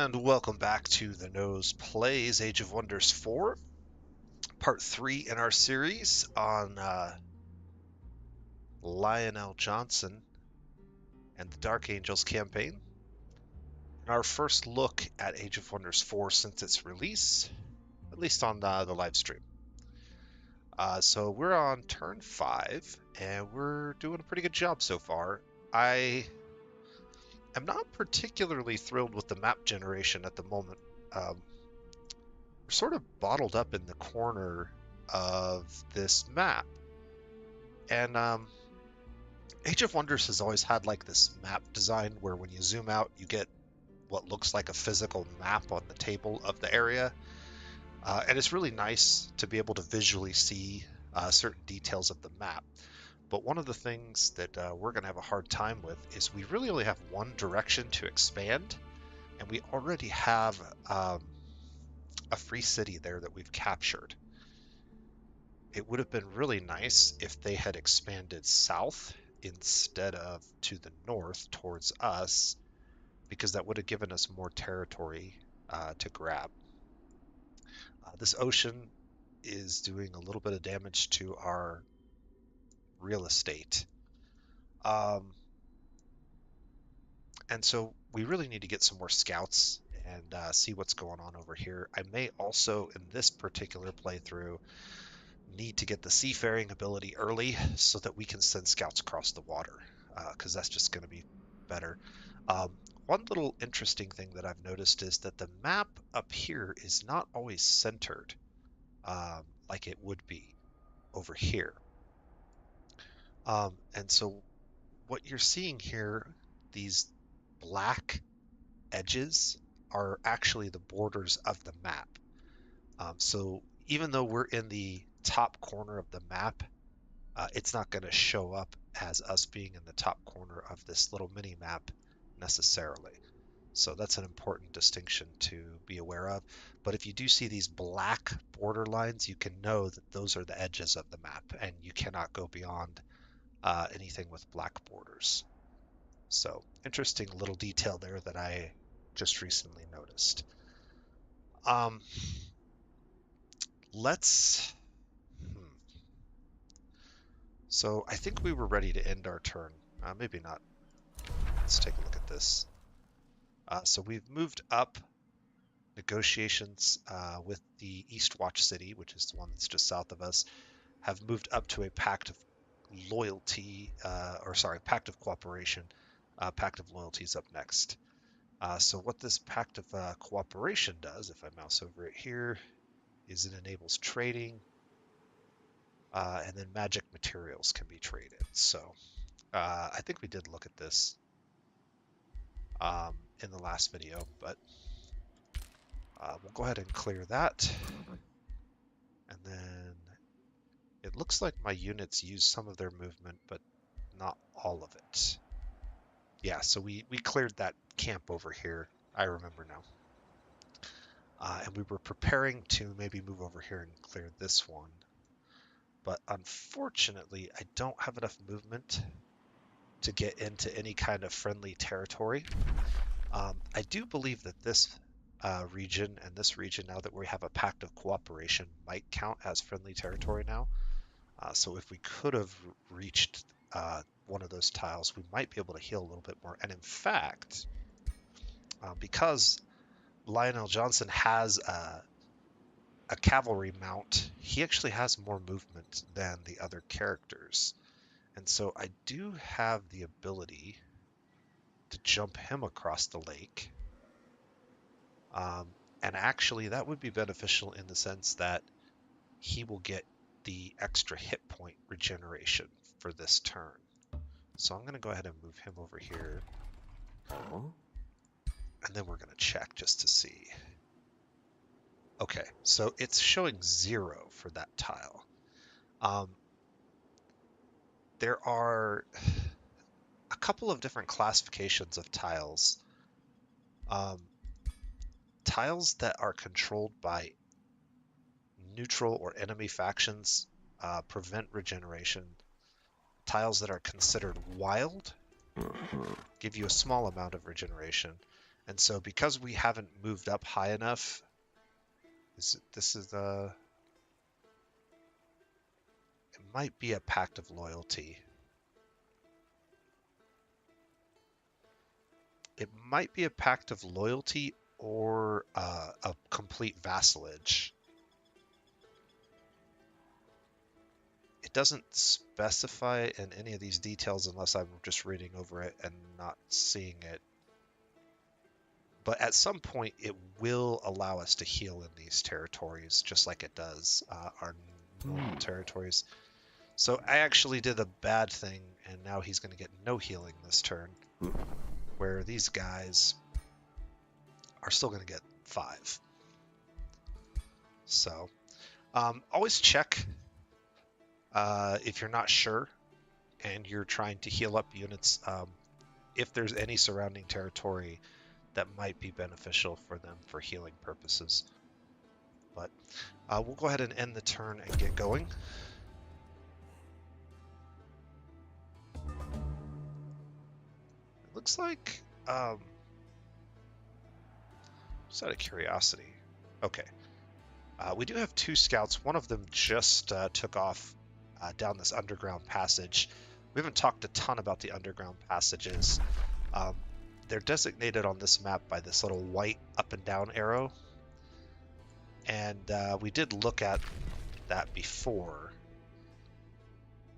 And welcome back to The Nose Plays Age of Wonders 4, part 3 in our series on Lionel Johnson and the Dark Angels campaign. And our first look at Age of Wonders 4 since its release, at least on the live stream. So we're on turn 5, and we're doing a pretty good job so far. I am not particularly thrilled with the map generation at the moment. We're sort of bottled up in the corner of this map. And Age of Wonders has always had like this map design where when you zoom out, you get what looks like a physical map on the table of the area. And it's really nice to be able to visually see certain details of the map. But one of the things that we're going to have a hard time with is we really only have one direction to expand. And we already have a free city there that we've captured. It would have been really nice if they had expanded south instead of to the north towards us, because that would have given us more territory to grab. This ocean is doing a little bit of damage to our real estate. And so we really need to get some more scouts and see what's going on over here. I may also, in this particular playthrough, need to get the seafaring ability early so that we can send scouts across the water, because that's just going to be better. One little interesting thing that I've noticed is that the map up here is not always centered like it would be over here. And so what you're seeing here, these black edges, are actually the borders of the map. So even though we're in the top corner of the map, it's not going to show up as us being in the top corner of this little mini map necessarily. So that's an important distinction to be aware of. But if you do see these black border lines, you can know that those are the edges of the map, and you cannot go beyond anything with black borders. So interesting little detail there that I just recently noticed. So I think we were ready to end our turn. Maybe not. Let's take a look at this. So we've moved up negotiations with the East Watch City, which is the one that's just south of us, have moved up to a pact of loyalty, pact of cooperation. Pact of loyalty is up next. So what this pact of cooperation does, if I mouse over it here, is it enables trading, and then magic materials can be traded. So I think we did look at this in the last video, but we'll go ahead and clear that. And then it looks like my units use some of their movement, but not all of it. Yeah, so we cleared that camp over here. I remember now. And we were preparing to maybe move over here and clear this one. But unfortunately, I don't have enough movement to get into any kind of friendly territory. I do believe that this region and this region, now that we have a pact of cooperation, might count as friendly territory now. So if we could have reached one of those tiles, we might be able to heal a little bit more. And in fact, because Lionel Johnson has a cavalry mount, he actually has more movement than the other characters. And so I do have the ability to jump him across the lake. And actually that would be beneficial in the sense that he will get the extra hit point regeneration for this turn. So I'm going to go ahead and move him over here. And then we're going to check just to see. Okay, so it's showing 0 for that tile. There are a couple of different classifications of tiles. Tiles that are controlled by neutral or enemy factions prevent regeneration. Tiles that are considered wild give you a small amount of regeneration. And so because we haven't moved up high enough, it might be a pact of loyalty. It might be a pact of loyalty or a complete vassalage. It doesn't specify in any of these details unless I'm just reading over it and not seeing it. But at some point, it will allow us to heal in these territories, just like it does our normal territories. So I actually did a bad thing, and now he's going to get no healing this turn, where these guys are still going to get 5. So always check if you're not sure and you're trying to heal up units, if there's any surrounding territory that might be beneficial for them for healing purposes. But we'll go ahead and end the turn and get going. It looks like, just out of curiosity, okay. We do have 2 scouts. One of them just took off down this underground passage. We haven't talked a ton about the underground passages. They're designated on this map by this little white up and down arrow. And we did look at that before.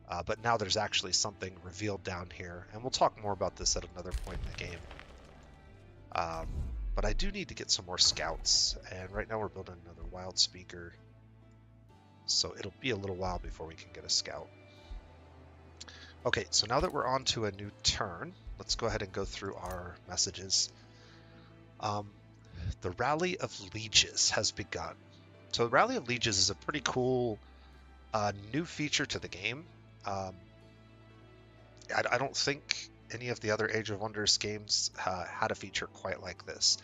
But now there's actually something revealed down here. And we'll talk more about this at another point in the game. But I do need to get some more scouts. And right now we're building another wild speaker. So it'll be a little while before we can get a scout. Okay, so now that we're on to a new turn, let's go ahead and go through our messages. The Rally of Lieges has begun. So the Rally of Lieges is a pretty cool new feature to the game. I don't think any of the other Age of Wonders games had a feature quite like this.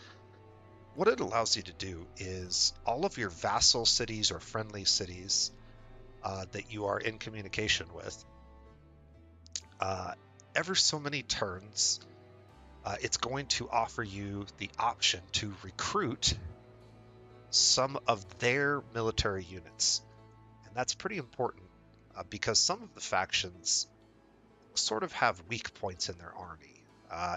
What it allows you to do is all of your vassal cities or friendly cities that you are in communication with, ever so many turns, it's going to offer you the option to recruit some of their military units. And that's pretty important because some of the factions sort of have weak points in their army.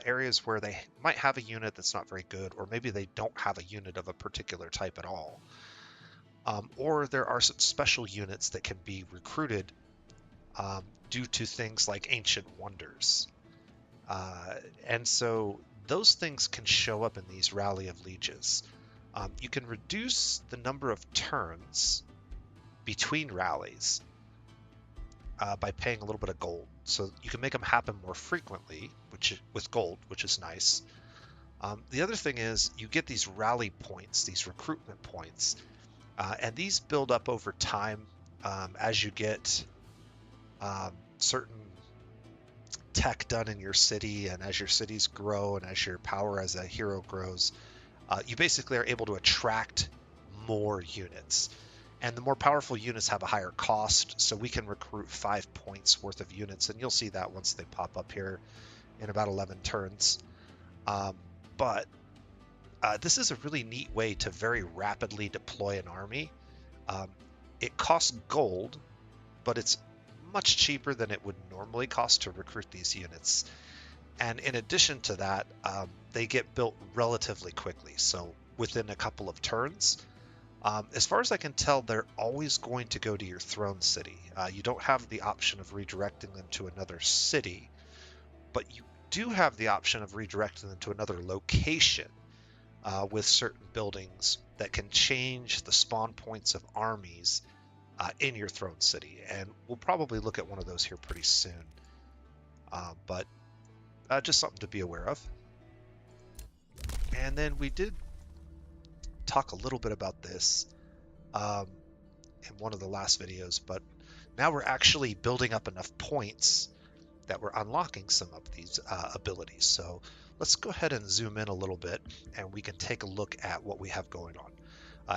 Areas where they might have a unit that's not very good, or maybe they don't have a unit of a particular type at all. Or there are some special units that can be recruited due to things like ancient wonders. And so those things can show up in these Rally of Lieges. You can reduce the number of turns between rallies by paying a little bit of gold. So you can make them happen more frequently, with gold, which is nice. The other thing is you get these rally points, these recruitment points, and these build up over time as you get certain tech done in your city, and as your cities grow and as your power as a hero grows, you basically are able to attract more units. And the more powerful units have a higher cost, so we can recruit 5 points worth of units, and you'll see that once they pop up here in about 11 turns. But this is a really neat way to very rapidly deploy an army. It costs gold, but it's much cheaper than it would normally cost to recruit these units. And in addition to that, they get built relatively quickly, so within a couple of turns. As far as I can tell, they're always going to go to your throne city. You don't have the option of redirecting them to another city, but you do have the option of redirecting them to another location with certain buildings that can change the spawn points of armies in your throne city. And we'll probably look at one of those here pretty soon. But just something to be aware of. And then we did talk a little bit about this in one of the last videos, but now we're actually building up enough points that we're unlocking some of these abilities. So let's go ahead and zoom in a little bit and we can take a look at what we have going on.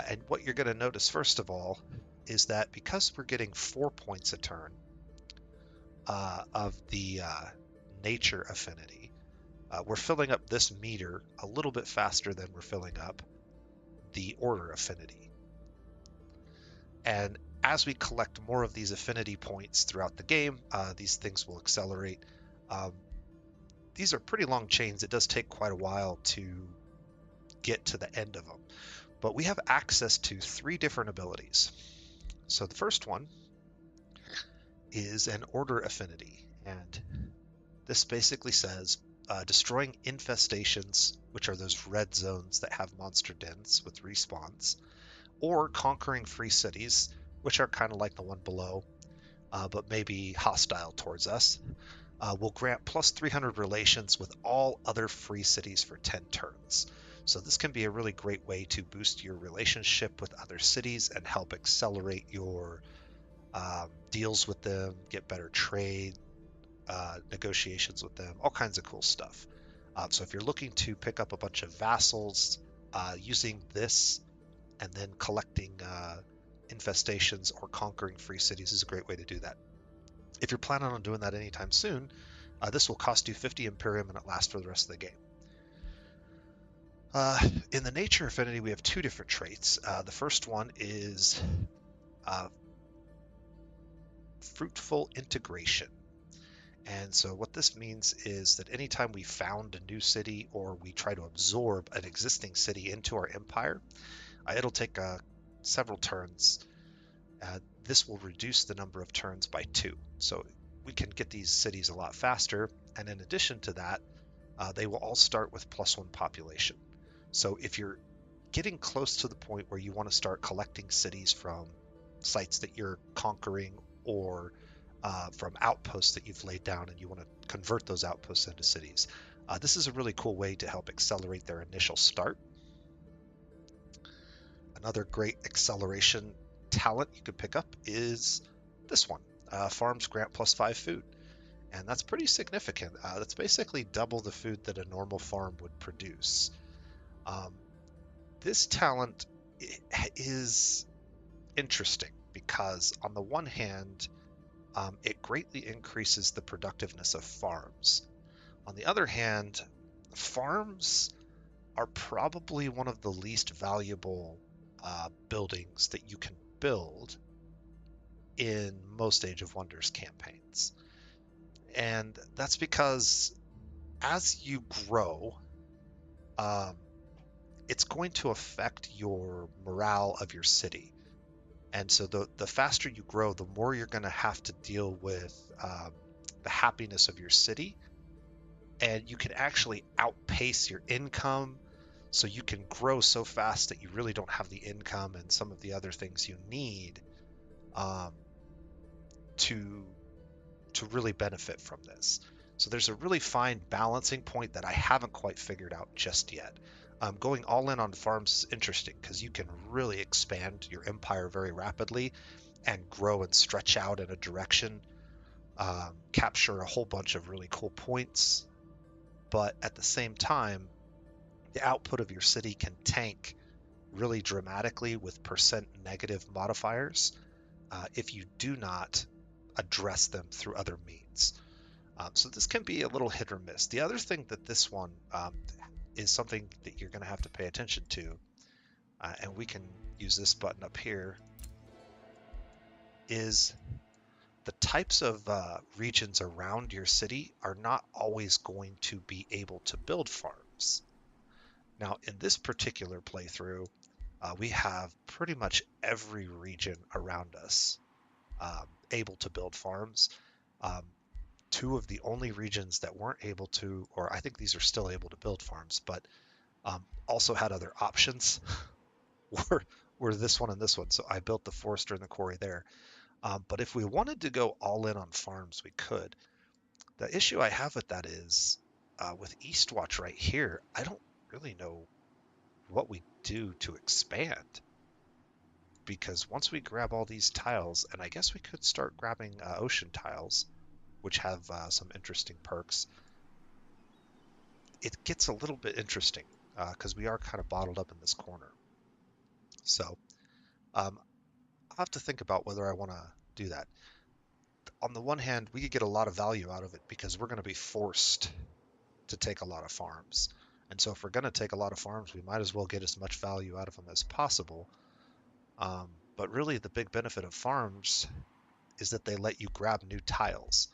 And what you're going to notice first of all is that because we're getting 4 points a turn of the nature affinity, We're filling up this meter a little bit faster than we're filling up the order affinity. And as we collect more of these affinity points throughout the game, these things will accelerate. Um, these are pretty long chains. It does take quite a while to get to the end of them. But we have access to 3 different abilities. So the first one is an order affinity. And this basically says destroying infestations, which are those red zones that have monster dens with respawns, or conquering free cities, which are kind of like the one below, but maybe hostile towards us, will grant plus 300 relations with all other free cities for 10 turns. So this can be a really great way to boost your relationship with other cities and help accelerate your deals with them, get better trade, negotiations with them, all kinds of cool stuff. So if you're looking to pick up a bunch of vassals, using this and then collecting infestations or conquering free cities is a great way to do that. If you're planning on doing that anytime soon, this will cost you 50 Imperium and it lasts for the rest of the game. In the nature affinity, we have 2 different traits. The first one is fruitful integration. And so what this means is that anytime we found a new city or we try to absorb an existing city into our empire, it'll take several turns. This will reduce the number of turns by 2. So we can get these cities a lot faster. And in addition to that, they will all start with +1 population. So if you're getting close to the point where you want to start collecting cities from sites that you're conquering or from outposts that you've laid down and you want to convert those outposts into cities, this is a really cool way to help accelerate their initial start. Another great acceleration talent you could pick up is this one, farms grant +5 food. And that's pretty significant. That's basically double the food that a normal farm would produce. This talent is interesting because on the one hand, it greatly increases the productiveness of farms. On the other hand, farms are probably one of the least valuable buildings that you can build in most Age of Wonders campaigns. And that's because as you grow, it's going to affect your morale of your city. And so the faster you grow, the more you're going to have to deal with the happiness of your city. And you can actually outpace your income. So you can grow so fast that you really don't have the income and some of the other things you need um, to really benefit from this. So there's a really fine balancing point that I haven't quite figured out just yet. Going all in on farms is interesting because you can really expand your empire very rapidly and grow and stretch out in a direction, capture a whole bunch of really cool points. But at the same time, the output of your city can tank really dramatically with percent negative modifiers if you do not address them through other means. So this can be a little hit or miss. The other thing that this one is something that you're going to have to pay attention to, and we can use this button up here, is the types of regions around your city are not always going to be able to build farms. Now, in this particular playthrough, we have pretty much every region around us able to build farms. 2 of the only regions that weren't able to, or I think these are still able to build farms, but also had other options, were this one and this one. So I built the forester and the quarry there. But if we wanted to go all in on farms, we could. The issue I have with that is with Eastwatch right here, I don't really know what we do to expand. Because once we grab all these tiles, and I guess we could start grabbing ocean tiles, which have some interesting perks, it gets a little bit interesting because we are kind of bottled up in this corner. So I'll have to think about whether I want to do that. On the one hand, we could get a lot of value out of it because we're going to be forced to take a lot of farms. And so if we're going to take a lot of farms, we might as well get as much value out of them as possible. But really the big benefit of farms is that they let you grab new tiles.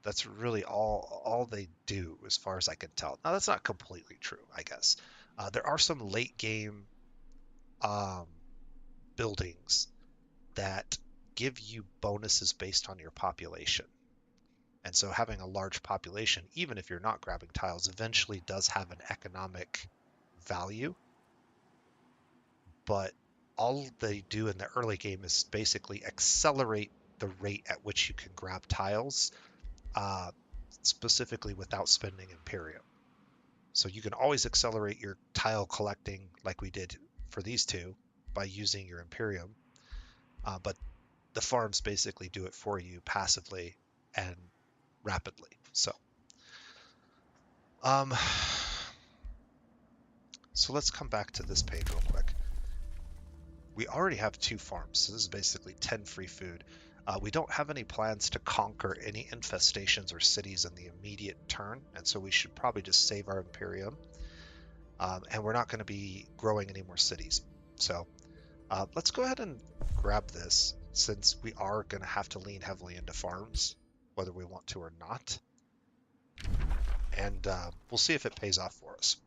That's really all they do, as far as I can tell. Now, that's not completely true, I guess. There are some late game buildings that give you bonuses based on your population. And so having a large population, even if you're not grabbing tiles, eventually does have an economic value. But all they do in the early game is basically accelerate the rate at which you can grab tiles, specifically without spending Imperium. So you can always accelerate your tile collecting like we did for these two by using your Imperium. But the farms basically do it for you passively and rapidly. So let's come back to this page real quick. We already have 2 farms, so this is basically 10 free food. We don't have any plans to conquer any infestations or cities in the immediate turn, and so we should probably just save our Imperium. And we're not going to be growing any more cities. So let's go ahead and grab this, since we are going to have to lean heavily into farms, whether we want to or not. And we'll see if it pays off for us.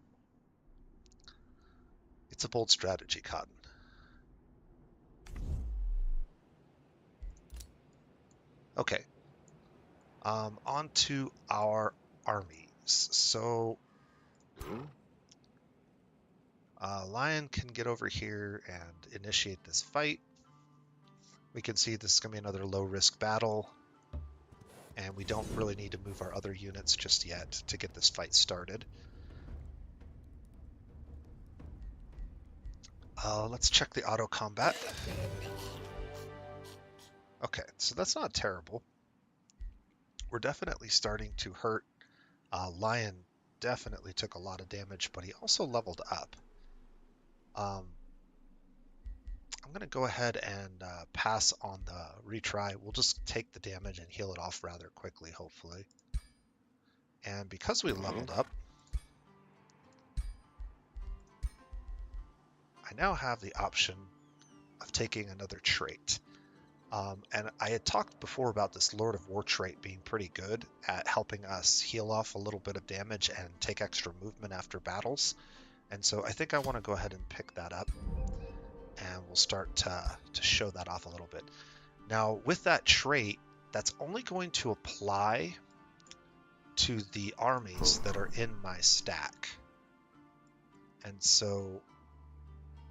It's a bold strategy, Cotton. Okay. On to our armies. So Lion can get over here and initiate this fight. We can see this is going to be another low-risk battle, and we don't really need to move our other units just yet to get this fight started. Let's check the auto combat. Okay, so that's not terrible. We're definitely starting to hurt. Lion definitely took a lot of damage, but he also leveled up. I'm going to go ahead and pass on the retry. We'll just take the damage and heal it off rather quickly, hopefully. And because we leveled up, I now have the option of taking another trait. And I had talked before about this Lord of War trait being pretty good at helping us heal off a little bit of damage and take extra movement after battles. And so I think I want to go ahead and pick that up, and we'll start to show that off a little bit. Now, with that trait, that's only going to apply to the armies that are in my stack. And so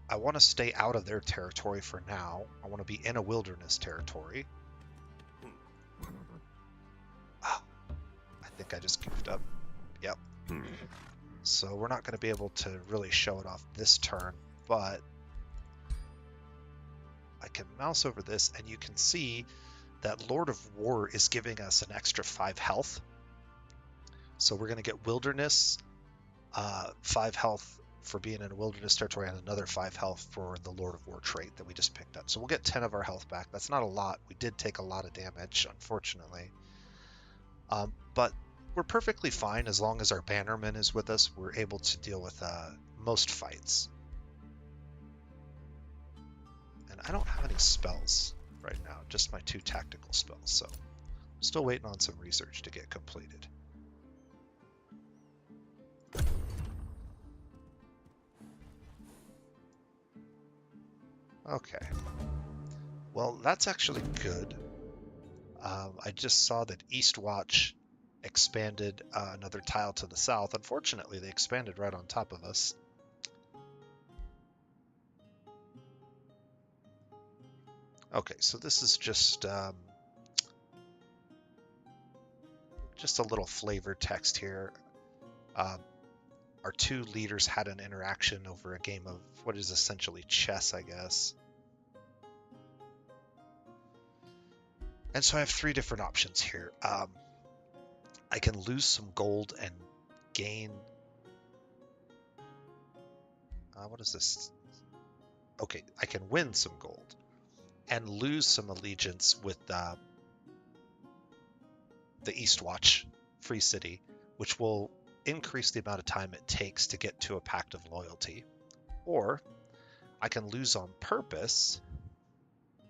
I want to stay out of their territory for now. I want to be in a wilderness territory. Oh, I think I just goofed up. Yep. So we're not going to be able to really show it off this turn, but I can mouse over this and you can see that Lord of War is giving us an extra 5 health. So we're going to get wilderness, 5 health for being in a wilderness territory, and another 5 health for the Lord of War trait that we just picked up. So we'll get 10 of our health back. That's not a lot. We did take a lot of damage, unfortunately. But we're perfectly fine as long as our bannerman is with us. We're able to deal with most fights. And I don't have any spells right now, just my 2 tactical spells. So I'm still waiting on some research to get completed. Okay, well, that's actually good. I just saw that Eastwatch expanded another tile to the south. Unfortunately, they expanded right on top of us. Okay, so this is just a little flavor text here. Our 2 leaders had an interaction over a game of what is essentially chess, I guess. And so I have 3 different options here. I can lose some gold and gain... what is this? Okay, I can win some gold and lose some allegiance with the Eastwatch Free City, which will increase the amount of time it takes to get to a pact of loyalty. Or I can lose on purpose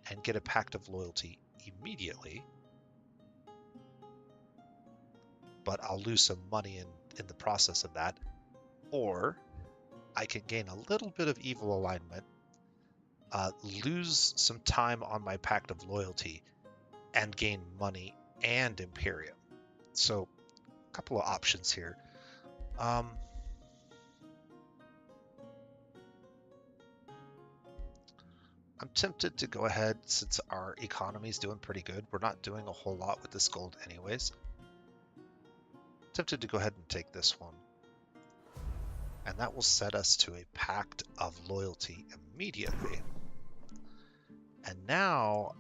and get a pact of loyalty immediately, but I'll lose some money in the process of that. Or I can gain a little bit of evil alignment, lose some time on my pact of loyalty, and gain money and Imperium. So a couple of options here. I'm tempted to go ahead, since our economy is doing pretty good. We're not doing a whole lot with this gold anyways. Tempted to go ahead and take this one. And that will set us to a pact of loyalty immediately. And now,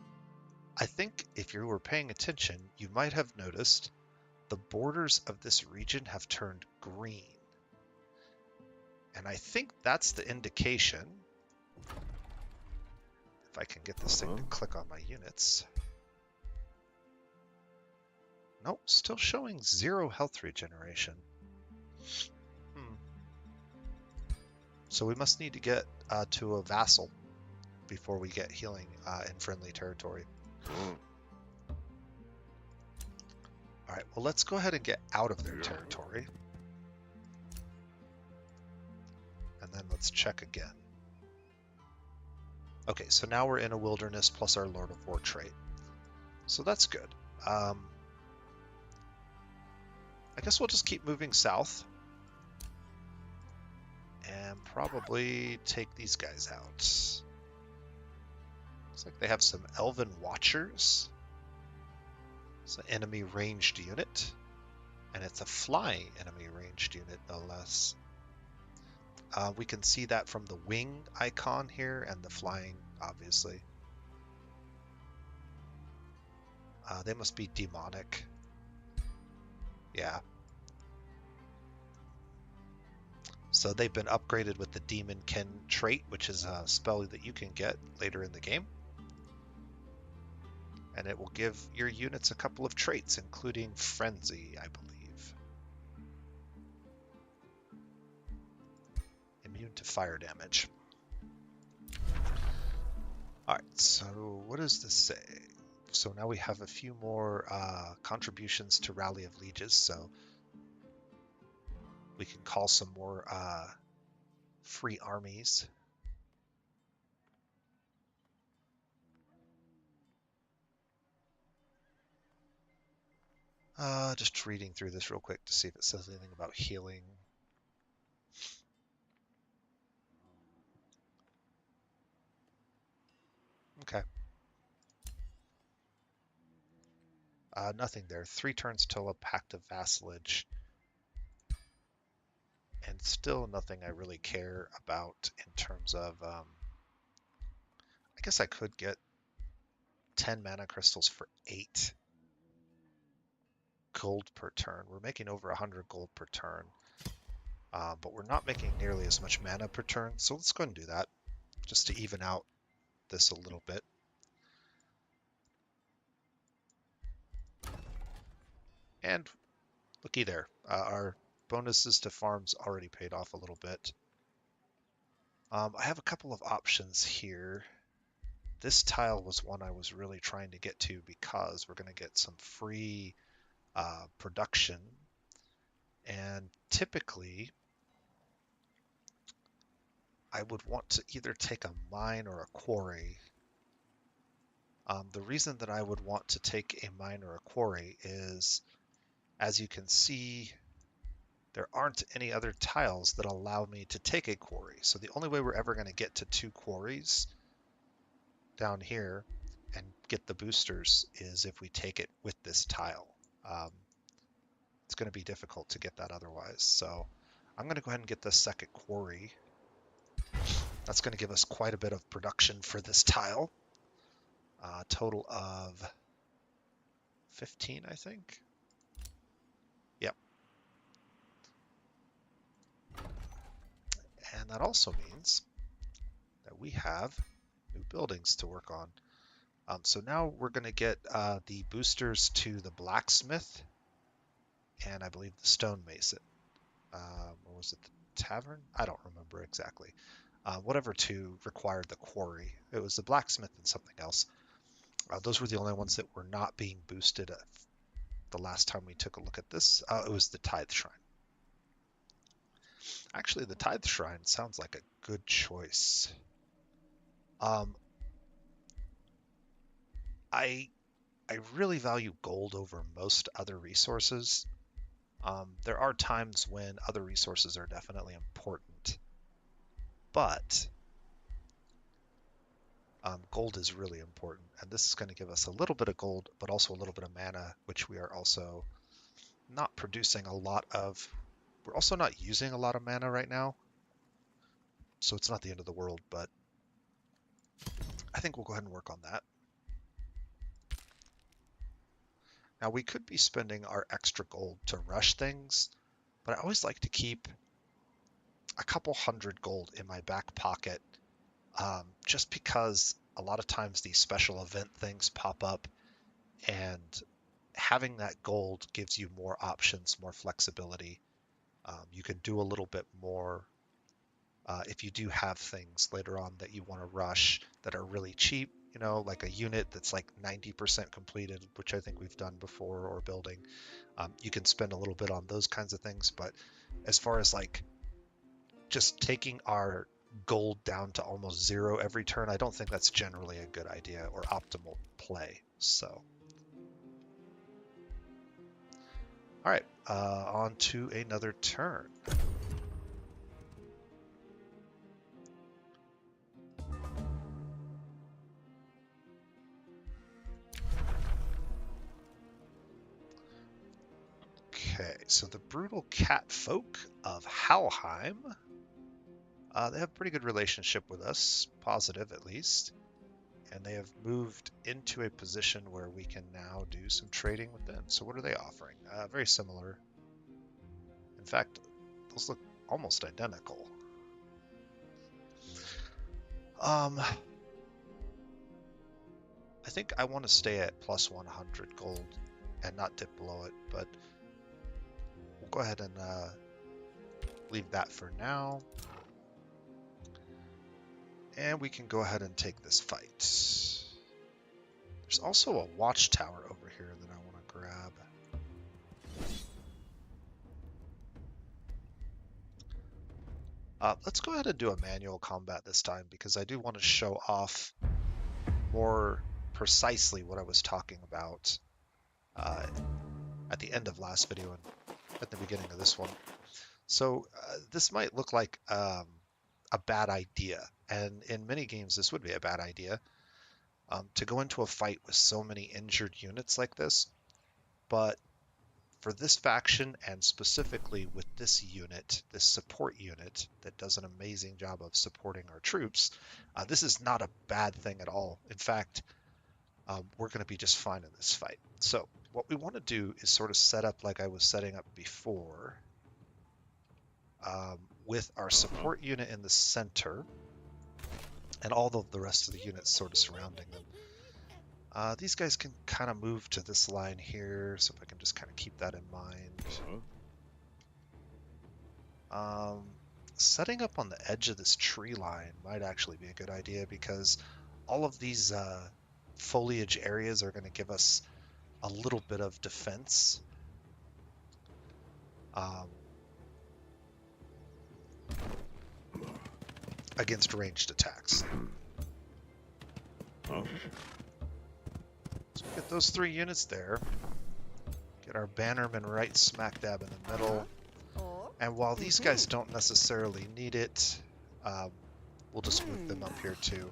I think if you were paying attention, you might have noticed the borders of this region have turned green. And I think that's the indication, if I can get this thing to click on my units. Nope, still showing 0 health regeneration. So we must need to get to a vassal before we get healing in friendly territory. Alright, well let's go ahead and get out of their territory. And then let's check again. Okay, so now we're in a wilderness plus our Lord of War trait. So that's good. I guess we'll just keep moving south. And probably take these guys out. Looks like they have some Elven Watchers. It's an enemy ranged unit. And it's a flying enemy ranged unit, no less. We can see that from the wing icon here and the flying, obviously. They must be demonic. Yeah. So they've been upgraded with the Demon Ken trait, which is a spell that you can get later in the game. And it will give your units a couple of traits, including Frenzy, I believe. Immune to fire damage. Alright, so what does this say? So now we have a few more contributions to Rally of Lieges, so we can call some more free armies. Just reading through this real quick to see if it says anything about healing. Okay. Nothing there. 3 turns till a pact of vassalage. And still nothing I really care about in terms of... I guess I could get 10 mana crystals for 8 gold per turn. We're making over 100 gold per turn. But we're not making nearly as much mana per turn. So let's go ahead and do that, just to even out this a little bit. And looky there, our bonuses to farms already paid off a little bit. I have a couple of options here. This tile was one I was really trying to get to because we're going to get some free production. And typically, I would want to either take a mine or a quarry. The reason that I would want to take a mine or a quarry is, as you can see, there aren't any other tiles that allow me to take a quarry. So the only way we're ever going to get to 2 quarries down here and get the boosters is if we take it with this tile. It's going to be difficult to get that otherwise. So I'm going to go ahead and get the second quarry. That's going to give us quite a bit of production for this tile. Total of 15, I think. Yep. And that also means that we have new buildings to work on. So now we're going to get the boosters to the blacksmith and I believe the stonemason. Or was it the tavern? I don't remember exactly. Whatever two required the quarry. It was the blacksmith and something else. Those were the only ones that were not being boosted the last time we took a look at this. It was the Tithe Shrine. Actually, the Tithe Shrine sounds like a good choice. I really value gold over most other resources. There are times when other resources are definitely important, but gold is really important, and this is going to give us a little bit of gold, but also a little bit of mana, which we are also not producing a lot of. We're also not using a lot of mana right now, so it's not the end of the world, but I think we'll go ahead and work on that. Now, we could be spending our extra gold to rush things, but I always like to keep a couple hundred gold in my back pocket, just because a lot of times these special event things pop up, and having that gold gives you more options, more flexibility. You can do a little bit more if you do have things later on that you want to rush that are really cheap, you know, like a unit that's like 90% completed, which I think we've done before, or building. You can spend a little bit on those kinds of things, but as far as like just taking our gold down to almost zero every turn, I don't think that's generally a good idea or optimal play. So, all right, on to another turn. Okay, so the brutal cat folk of Halheim, they have a pretty good relationship with us, positive at least, and they have moved into a position where we can now do some trading with them. So what are they offering? Very similar. In fact, those look almost identical. I think I want to stay at plus 100 gold and not dip below it, but we'll go ahead and leave that for now. And we can go ahead and take this fight. There's also a watchtower over here that I want to grab. Let's go ahead and do a manual combat this time, because I do want to show off more precisely what I was talking about at the end of last video and at the beginning of this one. So this might look like a bad idea, and in many games this would be a bad idea to go into a fight with so many injured units like this, but for this faction, and specifically with this unit, this support unit that does an amazing job of supporting our troops, this is not a bad thing at all. In fact, we're going to be just fine in this fight. So what we want to do is sort of set up like I was setting up before, with our support unit in the center and all of the rest of the units sort of surrounding them. These guys can kind of move to this line here, so if I can just kind of keep that in mind. Setting up on the edge of this tree line might actually be a good idea, because all of these foliage areas are going to give us a little bit of defense. Against ranged attacks. So get those 3 units there. Get our bannermen right smack dab in the middle. And while these guys don't necessarily need it, we'll just move them up here too.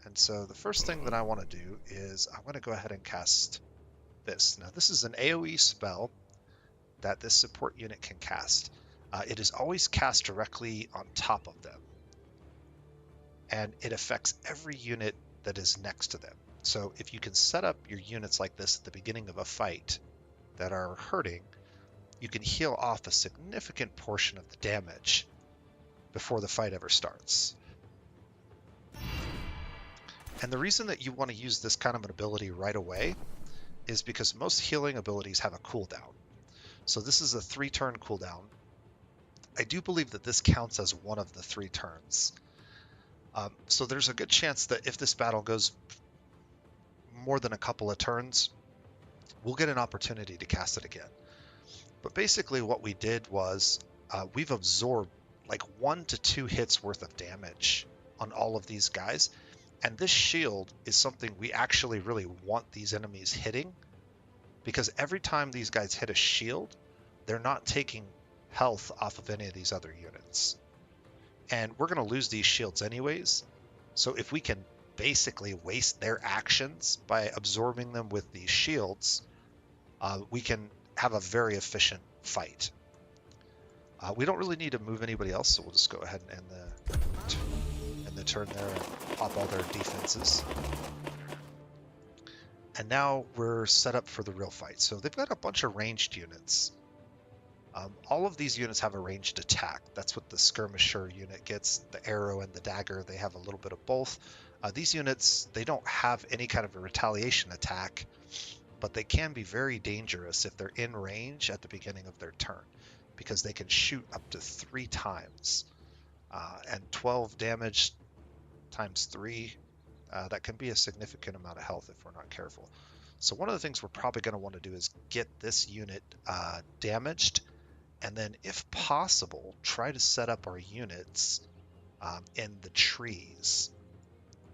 And so the first thing that I want to do is I'm going to go ahead and cast this. Now this is an AoE spell that this support unit can cast. It is always cast directly on top of them, and it affects every unit that is next to them. So if you can set up your units like this at the beginning of a fight that are hurting, you can heal off a significant portion of the damage before the fight ever starts. And the reason that you want to use this kind of an ability right away is because most healing abilities have a cooldown. So this is a 3-turn cooldown. I do believe that this counts as one of the 3 turns. So there's a good chance that if this battle goes more than a couple of turns, we'll get an opportunity to cast it again. But basically what we did was we've absorbed like 1 to 2 hits worth of damage on all of these guys. And this shield is something we actually really want these enemies hitting, because every time these guys hit a shield, they're not taking health off of any of these other units. And we're going to lose these shields anyways. So if we can basically waste their actions by absorbing them with these shields, we can have a very efficient fight. We don't really need to move anybody else, so we'll just go ahead and end the turn there and pop all their defenses. And now we're set up for the real fight. So they've got a bunch of ranged units. All of these units have a ranged attack. That's what the skirmisher unit gets. The arrow and the dagger, they have a little bit of both. These units, they don't have any kind of a retaliation attack, but they can be very dangerous if they're in range at the beginning of their turn, because they can shoot up to 3 times. And 12 damage times 3, that can be a significant amount of health if we're not careful. So one of the things we're probably going to want to do is get this unit damaged, and then if possible, try to set up our units in the trees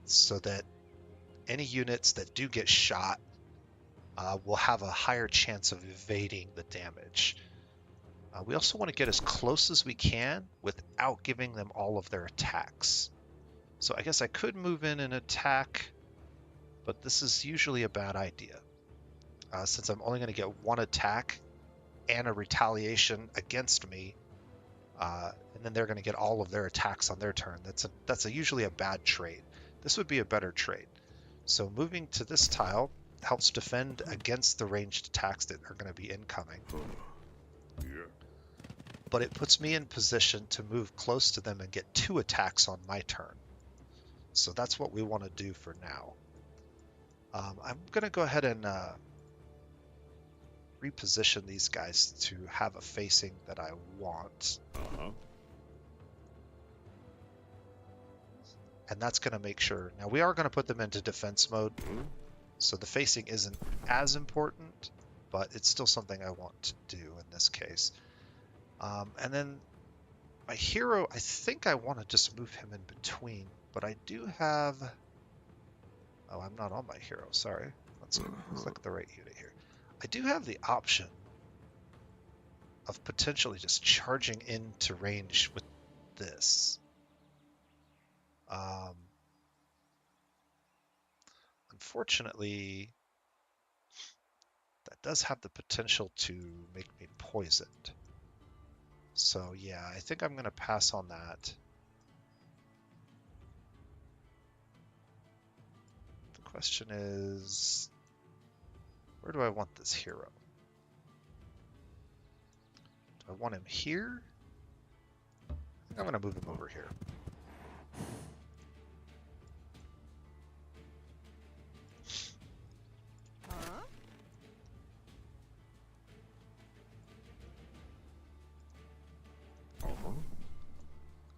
so that any units that do get shot will have a higher chance of evading the damage. We also want to get as close as we can without giving them all of their attacks. So I guess I could move in and attack, but this is usually a bad idea. Since I'm only going to get 1 attack and a retaliation against me, and then they're going to get all of their attacks on their turn. That's usually a bad trade. This would be a better trade. So moving to this tile helps defend against the ranged attacks that are going to be incoming. But it puts me in position to move close to them and get 2 attacks on my turn. So that's what we want to do for now. I'm going to go ahead and reposition these guys to have a facing that I want. And that's going to make sure. Now we are going to put them into defense mode, so the facing isn't as important, but it's still something I want to do in this case. And then my hero, I think I want to just move him in between, but I do have... Oh, I'm not on my hero, sorry. Let's click the right unit here. I do have the option of potentially just charging into range with this. Unfortunately, that does have the potential to make me poisoned. So yeah, I think I'm going to pass on that. The question is, where do I want this hero? Do I want him here? I think I'm going to move him over here.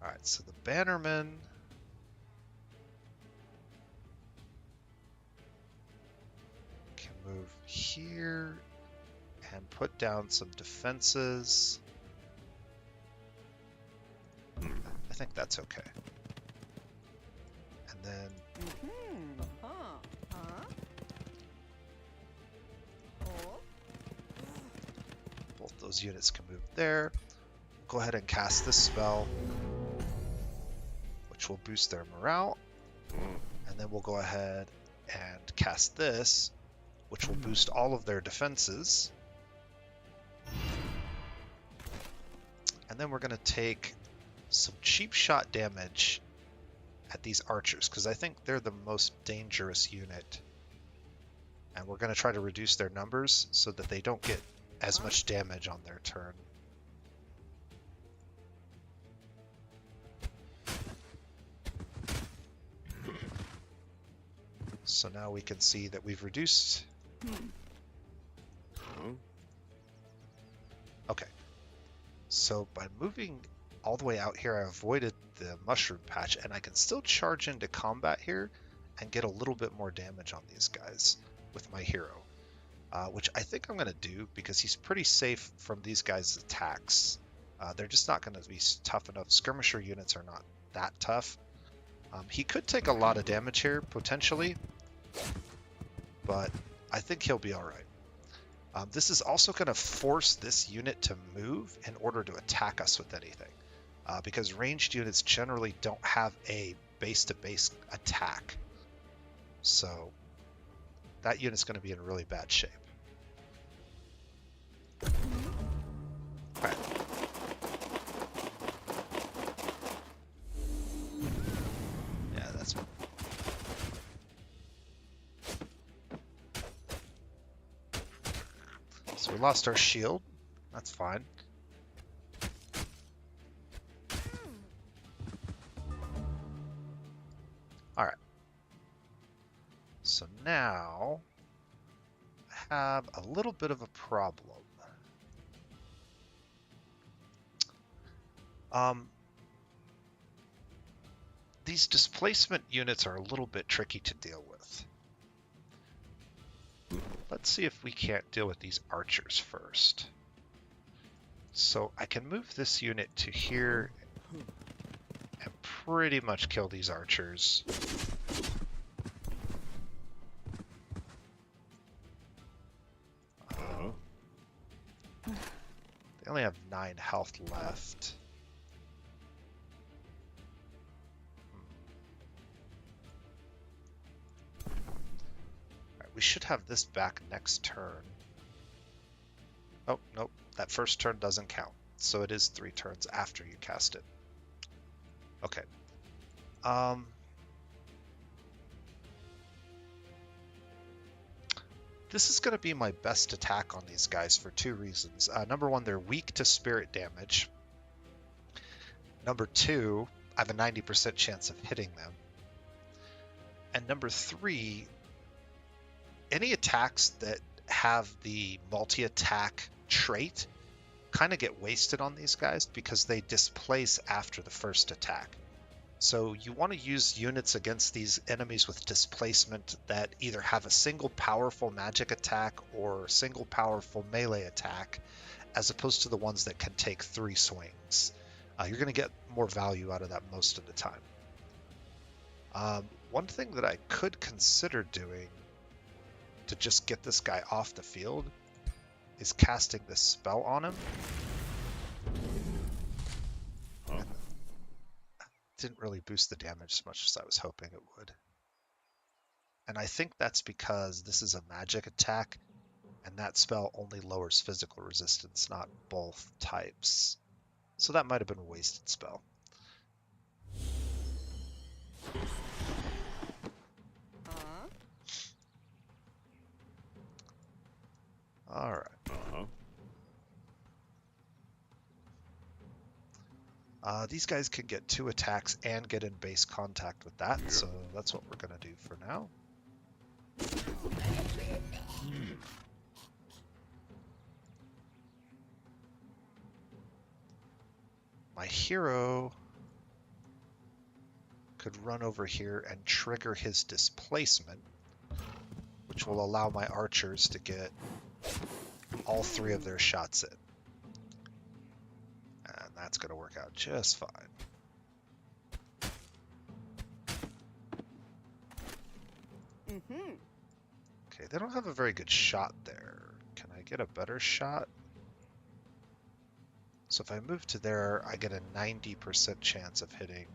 Alright, so the Bannerman can move here and put down some defenses. I think that's okay. And then both those units can move there. Go ahead and cast this spell, which will boost their morale. And then we'll go ahead and cast this, which will boost all of their defenses. And then we're going to take some cheap shot damage at these archers, because I think they're the most dangerous unit. And we're going to try to reduce their numbers so that they don't get as much damage on their turn. So now we can see that we've reduced Okay, so by moving all the way out here, I avoided the mushroom patch, and I can still charge into combat here and get a little bit more damage on these guys with my hero, which I think I'm going to do because he's pretty safe from these guys' attacks. They're just not going to be tough enough. Skirmisher units are not that tough. He could take a lot of damage here, potentially, but I think he'll be all right. This is also going to force this unit to move in order to attack us with anything, because ranged units generally don't have a base-to-base attack. So that unit's going to be in really bad shape. All right. Yeah, that's... So we lost our shield. That's fine. All right. So now I have a little bit of a problem. These displacement units are a little bit tricky to deal with. Let's see if we can't deal with these archers first. So I can move this unit to here and pretty much kill these archers. They only have 9 health left. We should have this back next turn. Oh, nope. That first turn doesn't count. So it is 3 turns after you cast it. Okay. This is going to be my best attack on these guys for 2 reasons. Number 1, they're weak to spirit damage. Number 2, I have a 90% chance of hitting them. And number 3, any attacks that have the multi-attack trait kind of get wasted on these guys because they displace after the first attack. So you want to use units against these enemies with displacement that either have a single powerful magic attack or single powerful melee attack, as opposed to the ones that can take 3 swings. You're going to get more value out of that most of the time. One thing that I could consider doing to just get this guy off the field is casting this spell on him. Didn't really boost the damage as much as I was hoping it would. And I think that's because this is a magic attack, and that spell only lowers physical resistance, not both types. So that might have been a wasted spell. All right. These guys can get 2 attacks and get in base contact with that, so that's what we're going to do for now. My hero could run over here and trigger his displacement, which will allow my archers to get all 3 of their shots in. And that's going to work out just fine. Okay, they don't have a very good shot there. Can I get a better shot? So if I move to there, I get a 90% chance of hitting.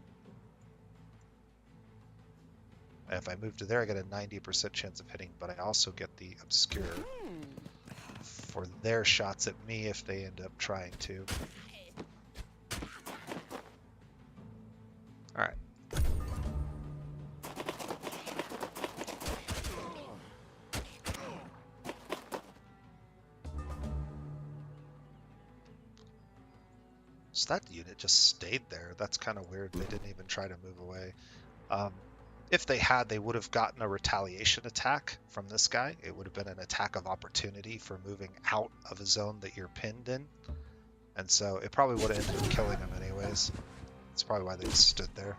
If I move to there, I get a 90% chance of hitting, but I also get the obscure for their shots at me if they end up trying to. All right. So that unit just stayed there. That's kind of weird. They didn't even try to move away. If they had, they would have gotten a retaliation attack from this guy. It would have been an attack of opportunity for moving out of a zone that you're pinned in. And so it probably would have ended up killing them anyways. That's probably why they just stood there.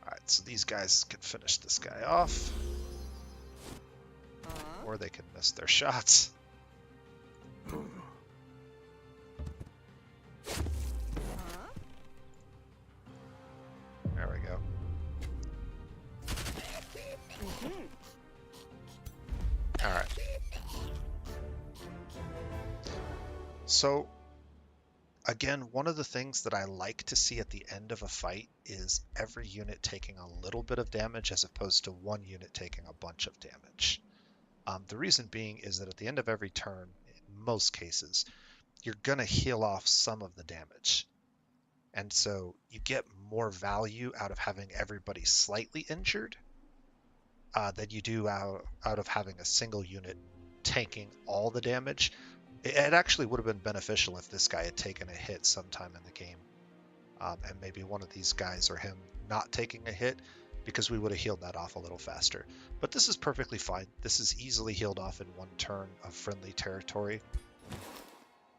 Alright, so these guys can finish this guy off. Or they can miss their shots. There we go. Alright. So, again, one of the things that I like to see at the end of a fight is every unit taking a little bit of damage as opposed to one unit taking a bunch of damage. The reason being is that at the end of every turn, in most cases, you're going to heal off some of the damage. And so you get more value out of having everybody slightly injured than you do out of having a single unit tanking all the damage. It actually would have been beneficial if this guy had taken a hit sometime in the game. And maybe one of these guys or him not taking a hit, because we would have healed that off a little faster. But this is perfectly fine. This is easily healed off in one turn of friendly territory.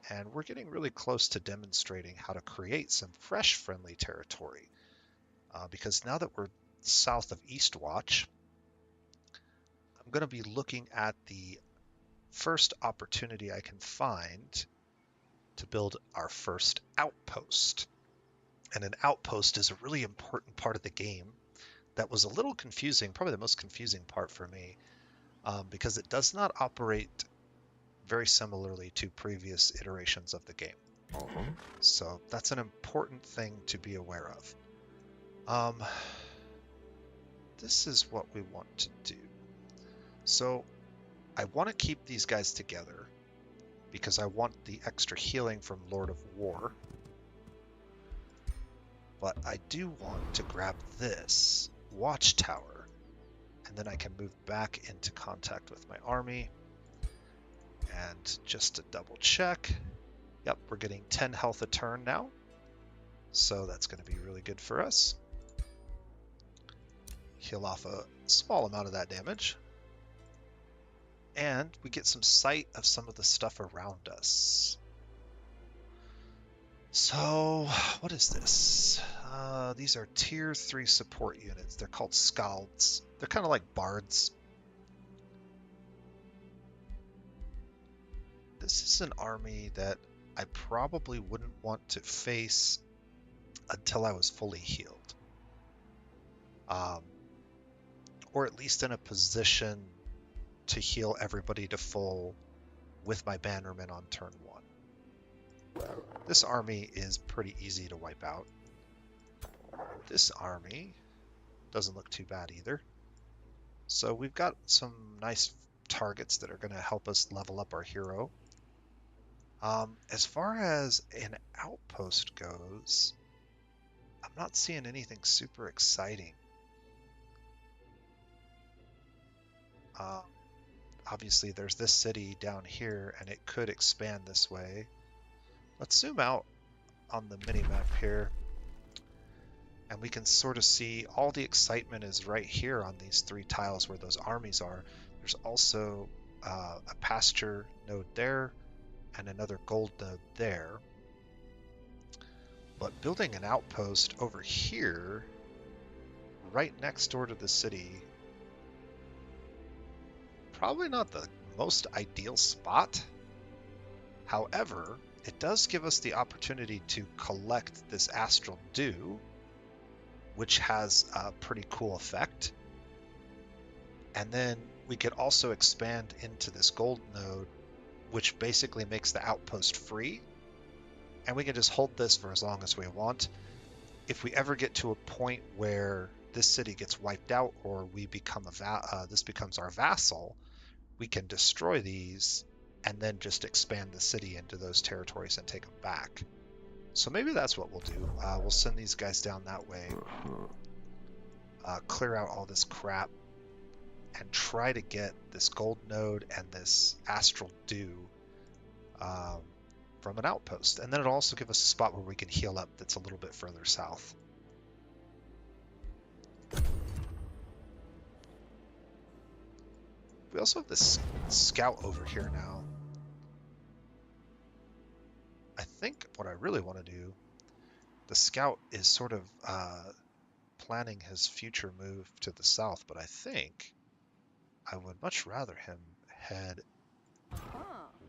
And we're getting really close to demonstrating how to create some fresh friendly territory. Because now that we're south of Eastwatch, I'm going to be looking at the first opportunity I can find to build our first outpost. And an outpost is a really important part of the game that was a little confusing, probably the most confusing part for me, because it does not operate very similarly to previous iterations of the game. So that's an important thing to be aware of. This is what we want to do. So I want to keep these guys together because I want the extra healing from Lord of War. But I do want to grab this watchtower, and then I can move back into contact with my army. And just to double check, yep, we're getting 10 health a turn now. So that's going to be really good for us. Heal off a small amount of that damage. And we get some sight of some of the stuff around us. So, what is this? These are tier 3 support units. They're called Scalds. They're kind of like bards. This is an army that I probably wouldn't want to face until I was fully healed. Or at least in a position to heal everybody to full with my bannermen on turn 1. This army is pretty easy to wipe out. This army doesn't look too bad either. So we've got some nice targets that are going to help us level up our hero. As far as an outpost goes, I'm not seeing anything super exciting. Obviously, there's this city down here, and it could expand this way. Let's zoom out on the mini-map here, and we can sort of see all the excitement is right here on these 3 tiles where those armies are. There's also a pasture node there, and another gold node there. But building an outpost over here, right next door to the city, probably not the most ideal spot. However, it does give us the opportunity to collect this Astral Dew, which has a pretty cool effect. And then we could also expand into this gold node, which basically makes the outpost free. And we can just hold this for as long as we want. If we ever get to a point where this city gets wiped out or we become this becomes our vassal, we can destroy these and then just expand the city into those territories and take them back. So maybe that's what we'll do. We'll send these guys down that way, clear out all this crap, and try to get this gold node and this Astral Dew from an outpost. And then it'll also give us a spot where we can heal up that's a little bit further south. we also have this scout over here now. I think what I really want to do, the scout is sort of planning his future move to the south, but I think I would much rather him head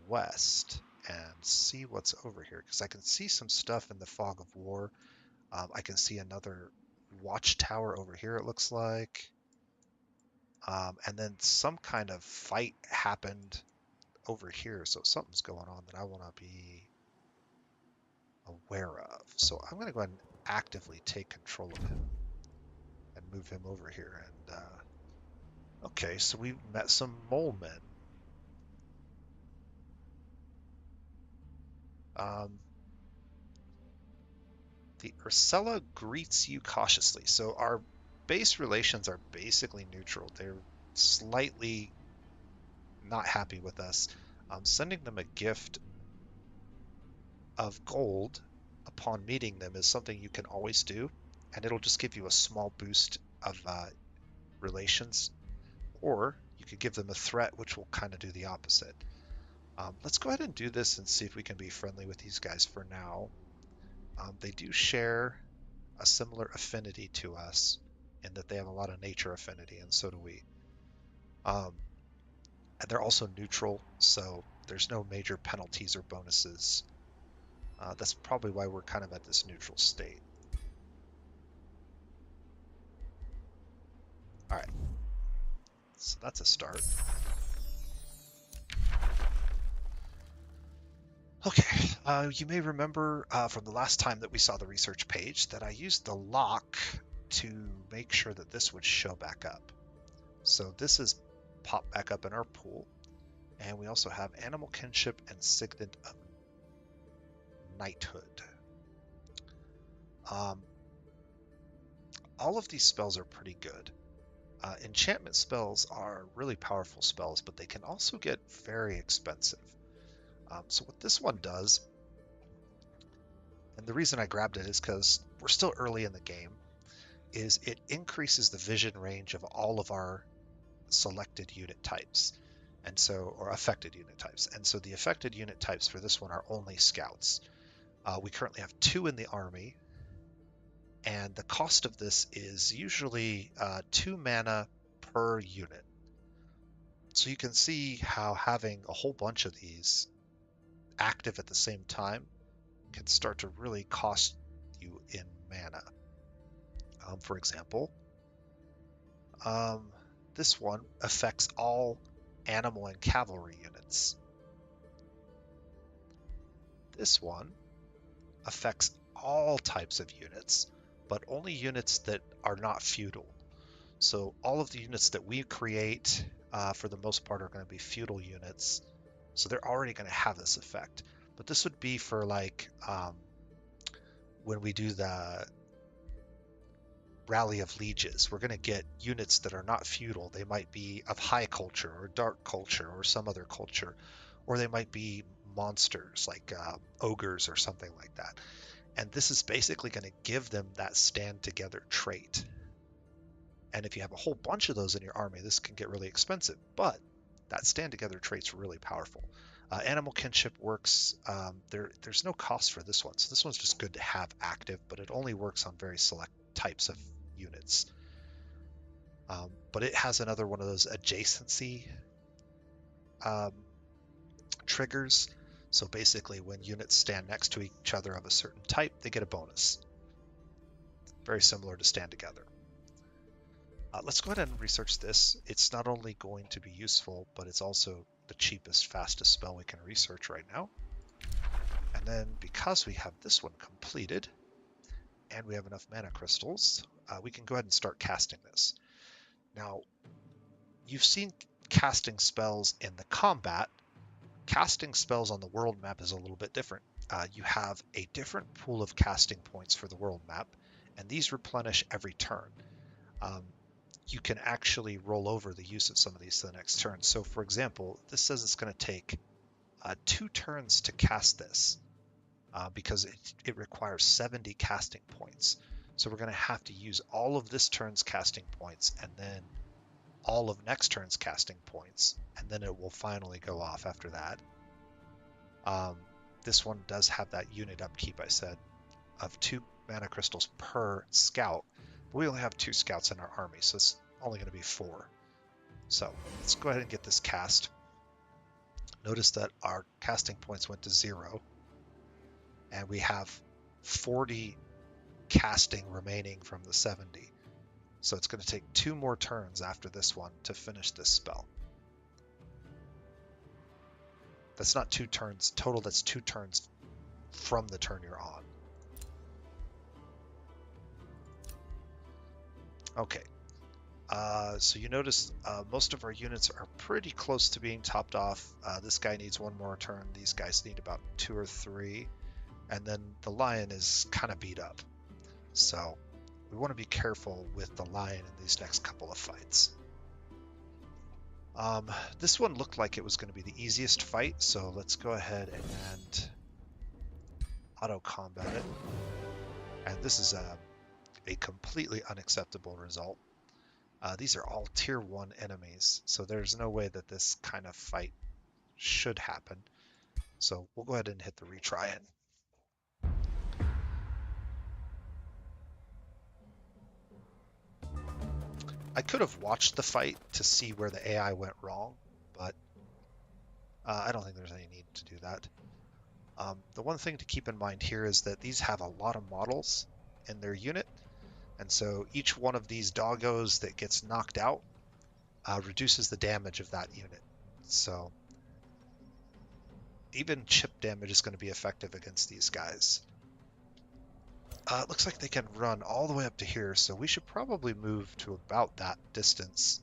west and see what's over here, because I can see some stuff in the fog of war. I can see another watchtower over here, it looks like. And then some kind of fight happened over here, so something's going on that I want to be aware of. So I'm going to go ahead and actively take control of him and move him over here. And okay, so we've met some mole men. The Ursella greets you cautiously. So our base relations are basically neutral. They're slightly not happy with us. Sending them a gift of gold upon meeting them is something you can always do, and it'll just give you a small boost of relations. Or you could give them a threat, which will kind of do the opposite. Let's go ahead and do this and see if we can be friendly with these guys for now. They do share a similar affinity to us in that they have a lot of nature affinity, and so do we. And they're also neutral, so there's no major penalties or bonuses. That's probably why we're kind of at this neutral state. All right, so that's a start. Okay, you may remember from the last time that we saw the research page that I used the lock to make sure that this would show back up. So this is popped back up in our pool. And we also have Animal Kinship and Signet of Knighthood. All of these spells are pretty good. Enchantment spells are really powerful spells, but they can also get very expensive. So what this one does, and the reason I grabbed it is because we're still early in the game, is it increases the vision range of all of our selected unit types. And so, or affected unit types. And so the affected unit types for this one are only scouts. We currently have 2 in the army, and the cost of this is usually 2 mana per unit. So you can see how having a whole bunch of these active at the same time can start to really cost you in mana. For example, this one affects all animal and cavalry units. This one affects all types of units, but only units that are not feudal. So all of the units that we create, for the most part, are going to be feudal units. So they're already going to have this effect. But this would be for like when we do the Rally of Lieges, we're going to get units that are not feudal. They might be of high culture or dark culture or some other culture, or they might be monsters like ogres or something like that. And this is basically going to give them that stand together trait. And if you have a whole bunch of those in your army, this can get really expensive, but that stand together trait's really powerful. Animal kinship works. There's no cost for this one, so this one's just good to have active, but it only works on very select types of units. But it has another one of those adjacency triggers. So basically, when units stand next to each other of a certain type, they get a bonus. Very similar to stand together. Let's go ahead and research this. It's not only going to be useful, but it's also the cheapest, fastest spell we can research right now. And then because we have this one completed, and we have enough mana crystals, we can go ahead and start casting this. Now, you've seen casting spells in the combat. Casting spells on the world map is a little bit different. You have a different pool of casting points for the world map, and these replenish every turn. You can actually roll over the use of some of these to the next turn. So for example, this says it's going to take 2 turns to cast this because it requires 70 casting points. So we're going to have to use all of this turn's casting points and then all of next turn's casting points, and then it will finally go off after that. This one does have that unit upkeep I said, of 2 mana crystals per scout. But we only have 2 scouts in our army, so it's only going to be 4. So let's go ahead and get this cast. Notice that our casting points went to 0, and we have 40 casting remaining from the 70. So it's going to take 2 more turns after this one to finish this spell. That's not 2 turns total, that's 2 turns from the turn you're on. Okay, so you notice most of our units are pretty close to being topped off. This guy needs 1 more turn, these guys need about 2 or 3, and then the lion is kind of beat up. So we want to be careful with the lion in these next couple of fights. This one looked like it was going to be the easiest fight, so let's go ahead and auto-combat it. And this is a completely unacceptable result. These are all tier 1 enemies, so there's no way that this kind of fight should happen. So we'll go ahead and hit the retry in. I could have watched the fight to see where the AI went wrong, but I don't think there's any need to do that. The one thing to keep in mind here is that these have a lot of models in their unit, and so each one of these doggos that gets knocked out reduces the damage of that unit. So even chip damage is going to be effective against these guys. It looks like they can run all the way up to here, so we should probably move to about that distance.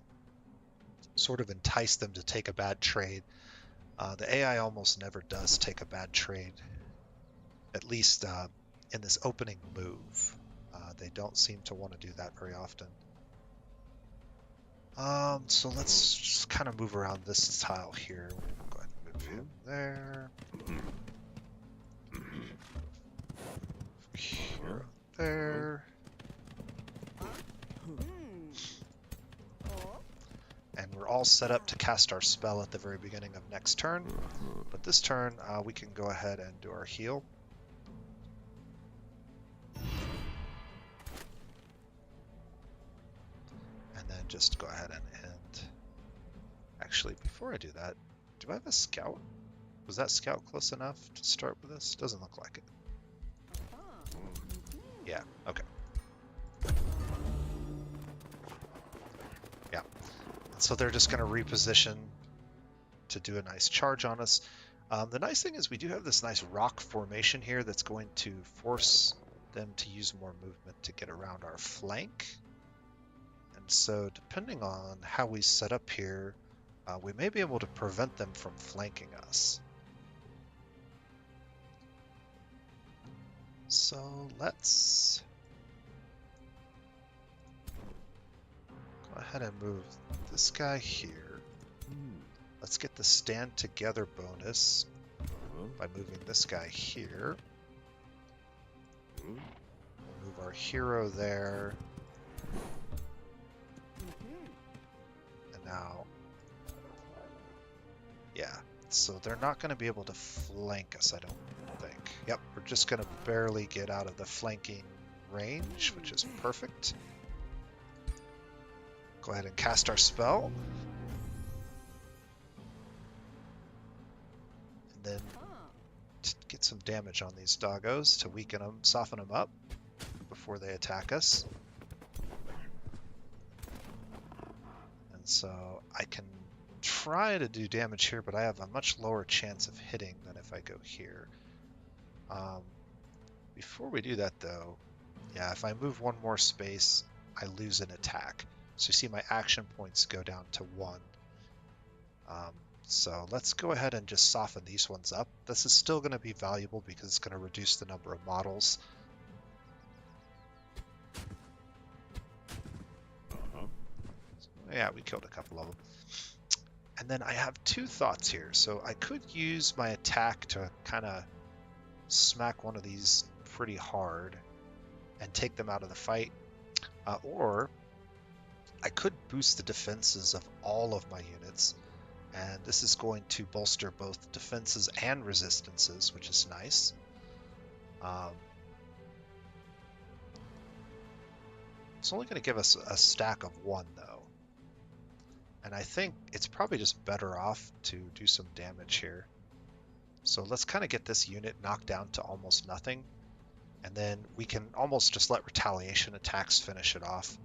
Sort of entice them to take a bad trade. The AI almost never does take a bad trade, at least in this opening move. They don't seem to want to do that very often. So let's just kind of move around this tile here. We'll go ahead and move him there. Here, there. And we're all set up to cast our spell at the very beginning of next turn. But this turn, we can go ahead and do our heal. And then just go ahead and end. Actually, before I do that, do I have a scout? Was that scout close enough to start with this? Doesn't look like it. Yeah, okay. Yeah. And so they're just going to reposition to do a nice charge on us. The nice thing is we do have this nice rock formation here that's going to force them to use more movement to get around our flank. And so depending on how we set up here, we may be able to prevent them from flanking us. So let's go ahead and move this guy here. Let's get the stand together bonus by moving this guy here. Move our hero there. And now, yeah, so they're not going to be able to flank us, I don't think. Yep, we're just going to barely get out of the flanking range, which is perfect. Go ahead and cast our spell. And then get some damage on these doggos to weaken them, soften them up before they attack us. And so I can try to do damage here, but I have a much lower chance of hitting than if I go here. Before we do that though, yeah, if I move one more space, I lose an attack. So you see my action points go down to 1. So let's go ahead and just soften these ones up. This is still going to be valuable because it's going to reduce the number of models. So, yeah, we killed a couple of them. And then I have 2 thoughts here. So I could use my attack to kind of smack one of these pretty hard and take them out of the fight. Or I could boost the defenses of all of my units, and this is going to bolster both defenses and resistances, which is nice. It's only going to give us a stack of 1, though. And I think it's probably just better off to do some damage here. So let's kind of get this unit knocked down to almost nothing. And then we can almost just let retaliation attacks finish it off.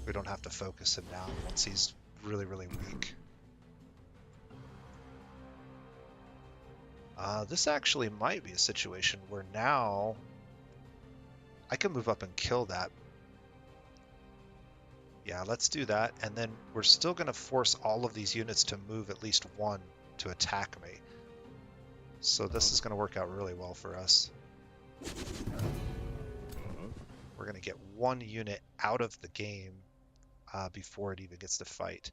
We don't have to focus him down once he's really, really weak. This actually might be a situation where now I can move up and kill that. Yeah, let's do that. And then we're still going to force all of these units to move at least 1 to attack me. So this is going to work out really well for us. We're going to get 1 unit out of the game before it even gets to fight.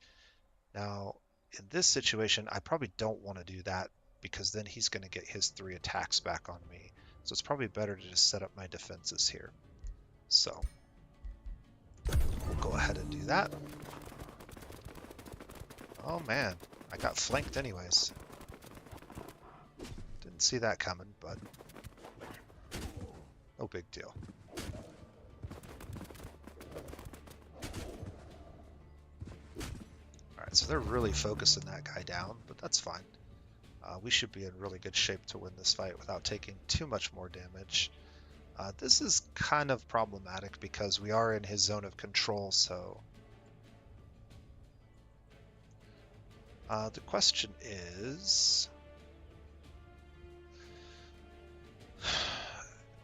Now, in this situation, I probably don't want to do that because then he's going to get his 3 attacks back on me. So it's probably better to just set up my defenses here. So we'll go ahead and do that. Oh man, I got flanked anyways. Didn't see that coming, but no big deal. Alright, so they're really focusing that guy down, but that's fine. We should be in really good shape to win this fight without taking too much more damage. This is kind of problematic because we are in his zone of control, so... the question is...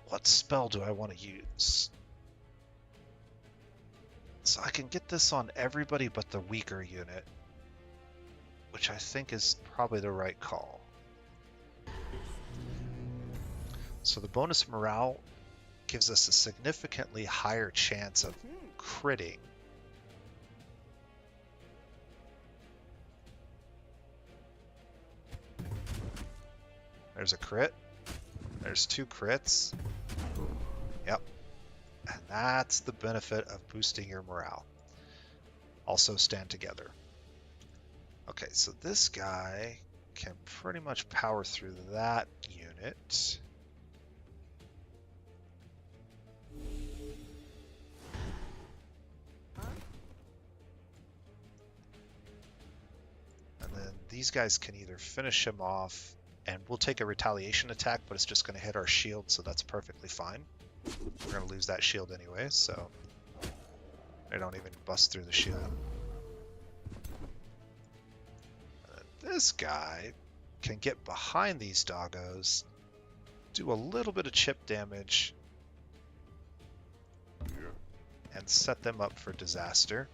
what spell do I want to use? So I can get this on everybody but the weaker unit, which I think is probably the right call. So the bonus morale gives us a significantly higher chance of critting. There's a crit. There's 2 crits. Yep. And that's the benefit of boosting your morale. Also stand together. Okay, so this guy can pretty much power through that unit. And then these guys can either finish him off, and we'll take a retaliation attack, but it's just going to hit our shield, so that's perfectly fine. We're going to lose that shield anyway, so they don't even bust through the shield. This guy can get behind these doggos, do a little bit of chip damage, and set them up for disaster.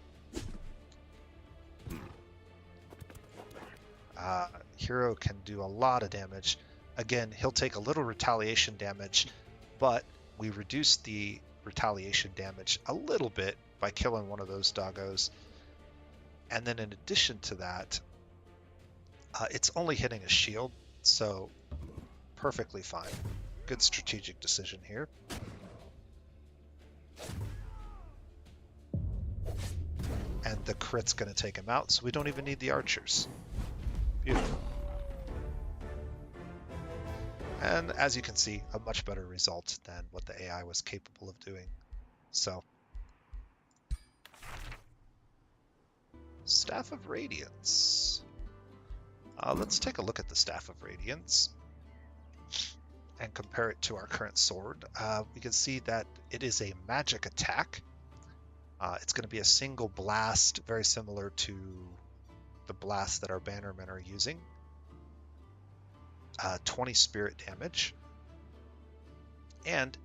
Hero can do a lot of damage. Again, he'll take a little retaliation damage, but we reduce the retaliation damage a little bit by killing one of those doggos. And then in addition to that, it's only hitting a shield, so perfectly fine. Good strategic decision here. And the crit's going to take him out, so we don't even need the archers. Beautiful. And as you can see, a much better result than what the AI was capable of doing. So, Staff of Radiance. Let's take a look at the Staff of Radiance and compare it to our current sword. We can see that it is a magic attack. It's going to be a single blast, very similar to the blast that our bannermen are using. 20 spirit damage, and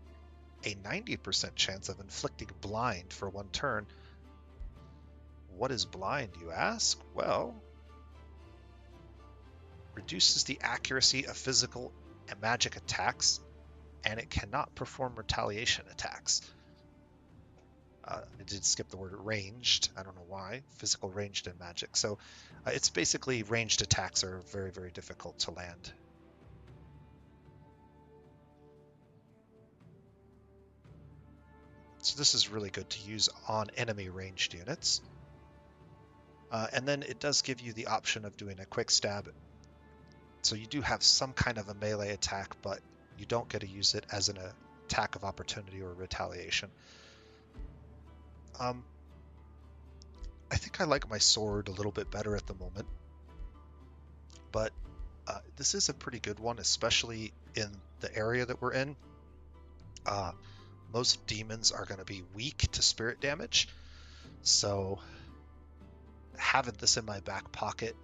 a 90% chance of inflicting blind for 1 turn. What is blind, you ask? Well, reduces the accuracy of physical and magic attacks, and it cannot perform retaliation attacks. I did skip the word ranged. I don't know why. Physical, ranged, and magic. So it's basically ranged attacks are very, very difficult to land. So this is really good to use on enemy ranged units. And then it does give you the option of doing a quick stab. So you do have some kind of a melee attack, but you don't get to use it as an attack of opportunity or retaliation. I think I like my sword a little bit better at the moment, but this is a pretty good one, especially in the area that we're in. Most demons are going to be weak to spirit damage, so having this in my back pocket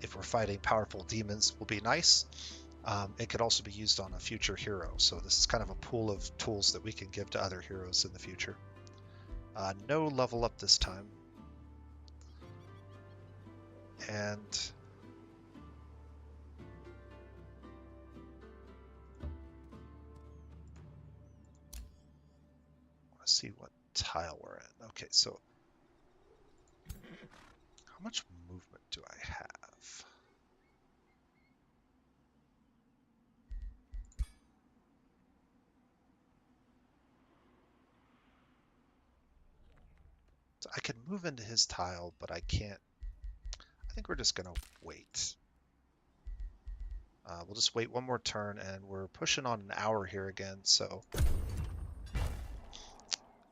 if we're fighting powerful demons will be nice. It could also be used on a future hero, so this is kind of a pool of tools that we can give to other heroes in the future. No level up this time. And let's see what tile we're in. Okay, so how much movement do I have? So I can move into his tile, but I can't. I think we're just going to wait. We'll just wait one more turn, and we're pushing on an hour here again, so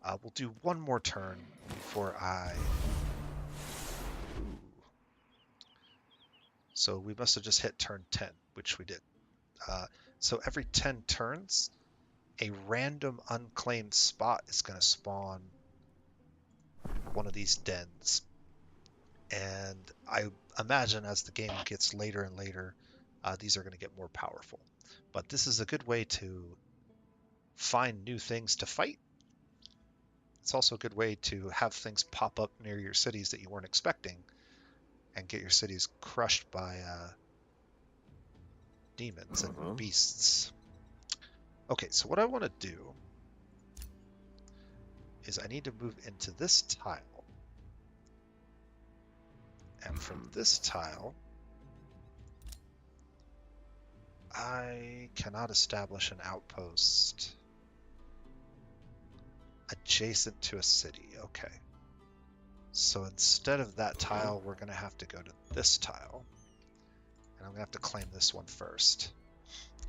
we'll do one more turn before I... Ooh. So we must have just hit turn 10, which we did. So every 10 turns, a random unclaimed spot is going to spawn one of these dens. And I imagine as the game gets later and later, these are going to get more powerful. But this is a good way to find new things to fight. It's also a good way to have things pop up near your cities that you weren't expecting and get your cities crushed by demons and beasts. Okay, so what I want to do is I need to move into this tile. And from this tile, I cannot establish an outpost adjacent to a city. Okay. So instead of that tile, we're going to have to go to this tile. And I'm going to have to claim this one first.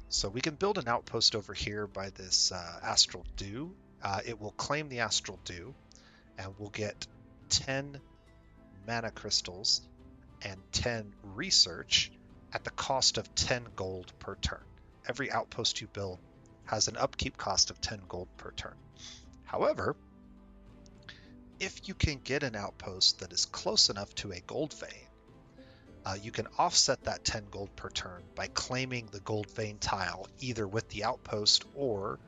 So we can build an outpost over here by this Astral Dew. It will claim the Astral Dew, and we'll get 10 mana crystals and 10 research at the cost of 10 gold per turn. Every outpost you build has an upkeep cost of 10 gold per turn. However, if you can get an outpost that is close enough to a gold vein, you can offset that 10 gold per turn by claiming the gold vein tile either with the outpost or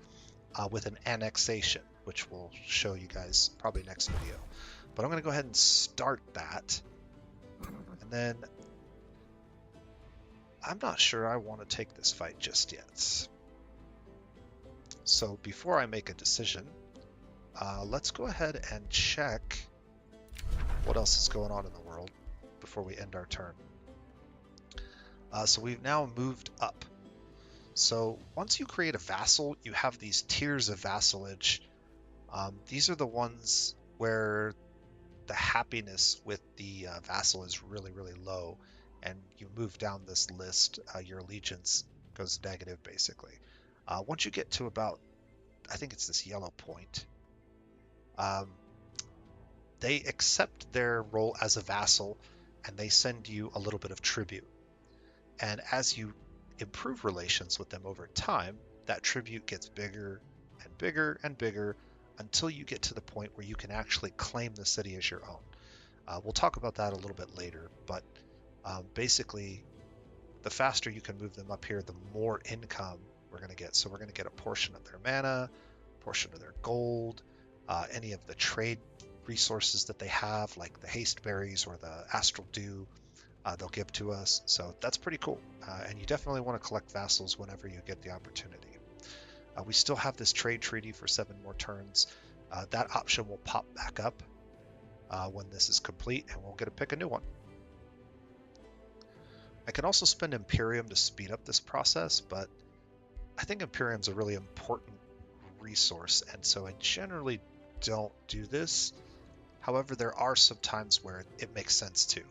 with an annexation, which we'll show you guys probably next video. But I'm going to go ahead and start that. And then I'm not sure I want to take this fight just yet. So before I make a decision, let's go ahead and check what else is going on in the world before we end our turn. So we've now moved up. So once you create a vassal, you have these tiers of vassalage. These are the ones where the happiness with the vassal is really, really low. And you move down this list, your allegiance goes negative, basically. Once you get to about, I think it's this yellow point, they accept their role as a vassal, and they send you a little bit of tribute. And as you improve relations with them over time, that tribute gets bigger and bigger and bigger until you get to the point where you can actually claim the city as your own. We'll talk about that a little bit later, but basically, the faster you can move them up here, the more income we're going to get. So we're going to get a portion of their mana, a portion of their gold, any of the trade resources that they have, like the haste berries or the astral dew, they'll give to us. So that's pretty cool. And you definitely want to collect vassals whenever you get the opportunity. We still have this trade treaty for 7 more turns. That option will pop back up when this is complete, and we'll get to pick a new one. I can also spend Imperium to speed up this process, but I think Imperium's a really important resource, and so I generally don't do this. However, there are some times where it makes sense to.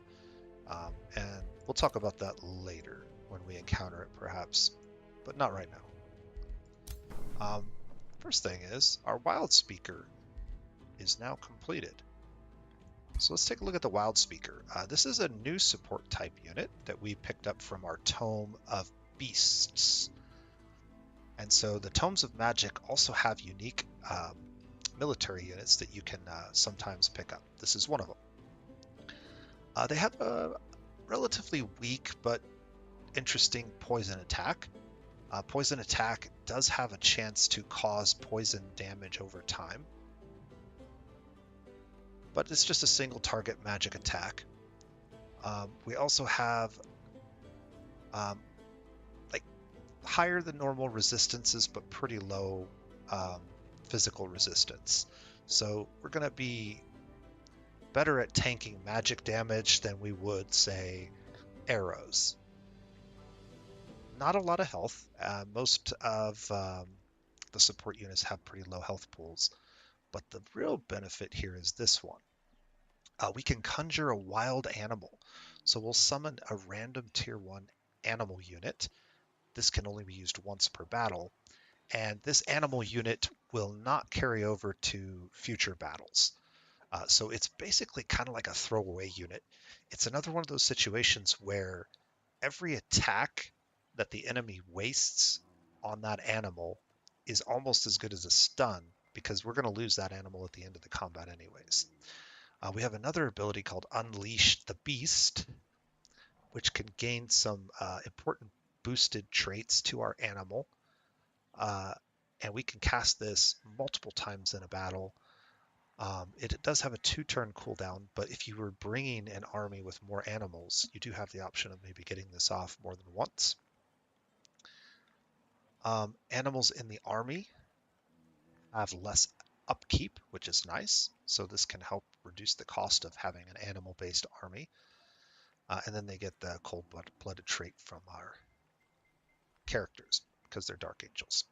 And we'll talk about that later when we encounter it, perhaps, but not right now. First thing is, our Wild Speaker is now completed. So let's take a look at the Wild Speaker. This is a new support type unit that we picked up from our Tome of Beasts. And so the Tomes of Magic also have unique military units that you can sometimes pick up. This is one of them. They have a relatively weak but interesting poison attack. Poison attack does have a chance to cause poison damage over time, but it's just a single target magic attack. We also have like higher than normal resistances, but pretty low physical resistance. So we're going to be better at tanking magic damage than we would, say, arrows. Not a lot of health. Most of the support units have pretty low health pools, but the real benefit here is this one. We can conjure a wild animal. So we'll summon a random tier 1 animal unit. This can only be used once per battle, and this animal unit will not carry over to future battles. So it's basically kind of like a throwaway unit. It's another one of those situations where every attack that the enemy wastes on that animal is almost as good as a stun, because we're going to lose that animal at the end of the combat anyways. We have another ability called Unleash the Beast, which can gain some important boosted traits to our animal. And we can cast this multiple times in a battle. It does have a 2-turn cooldown, but if you were bringing an army with more animals, you do have the option of maybe getting this off more than once. Animals in the army have less upkeep, which is nice. So this can help reduce the cost of having an animal-based army. And then they get the cold-blooded trait from our characters because they're Dark Angels.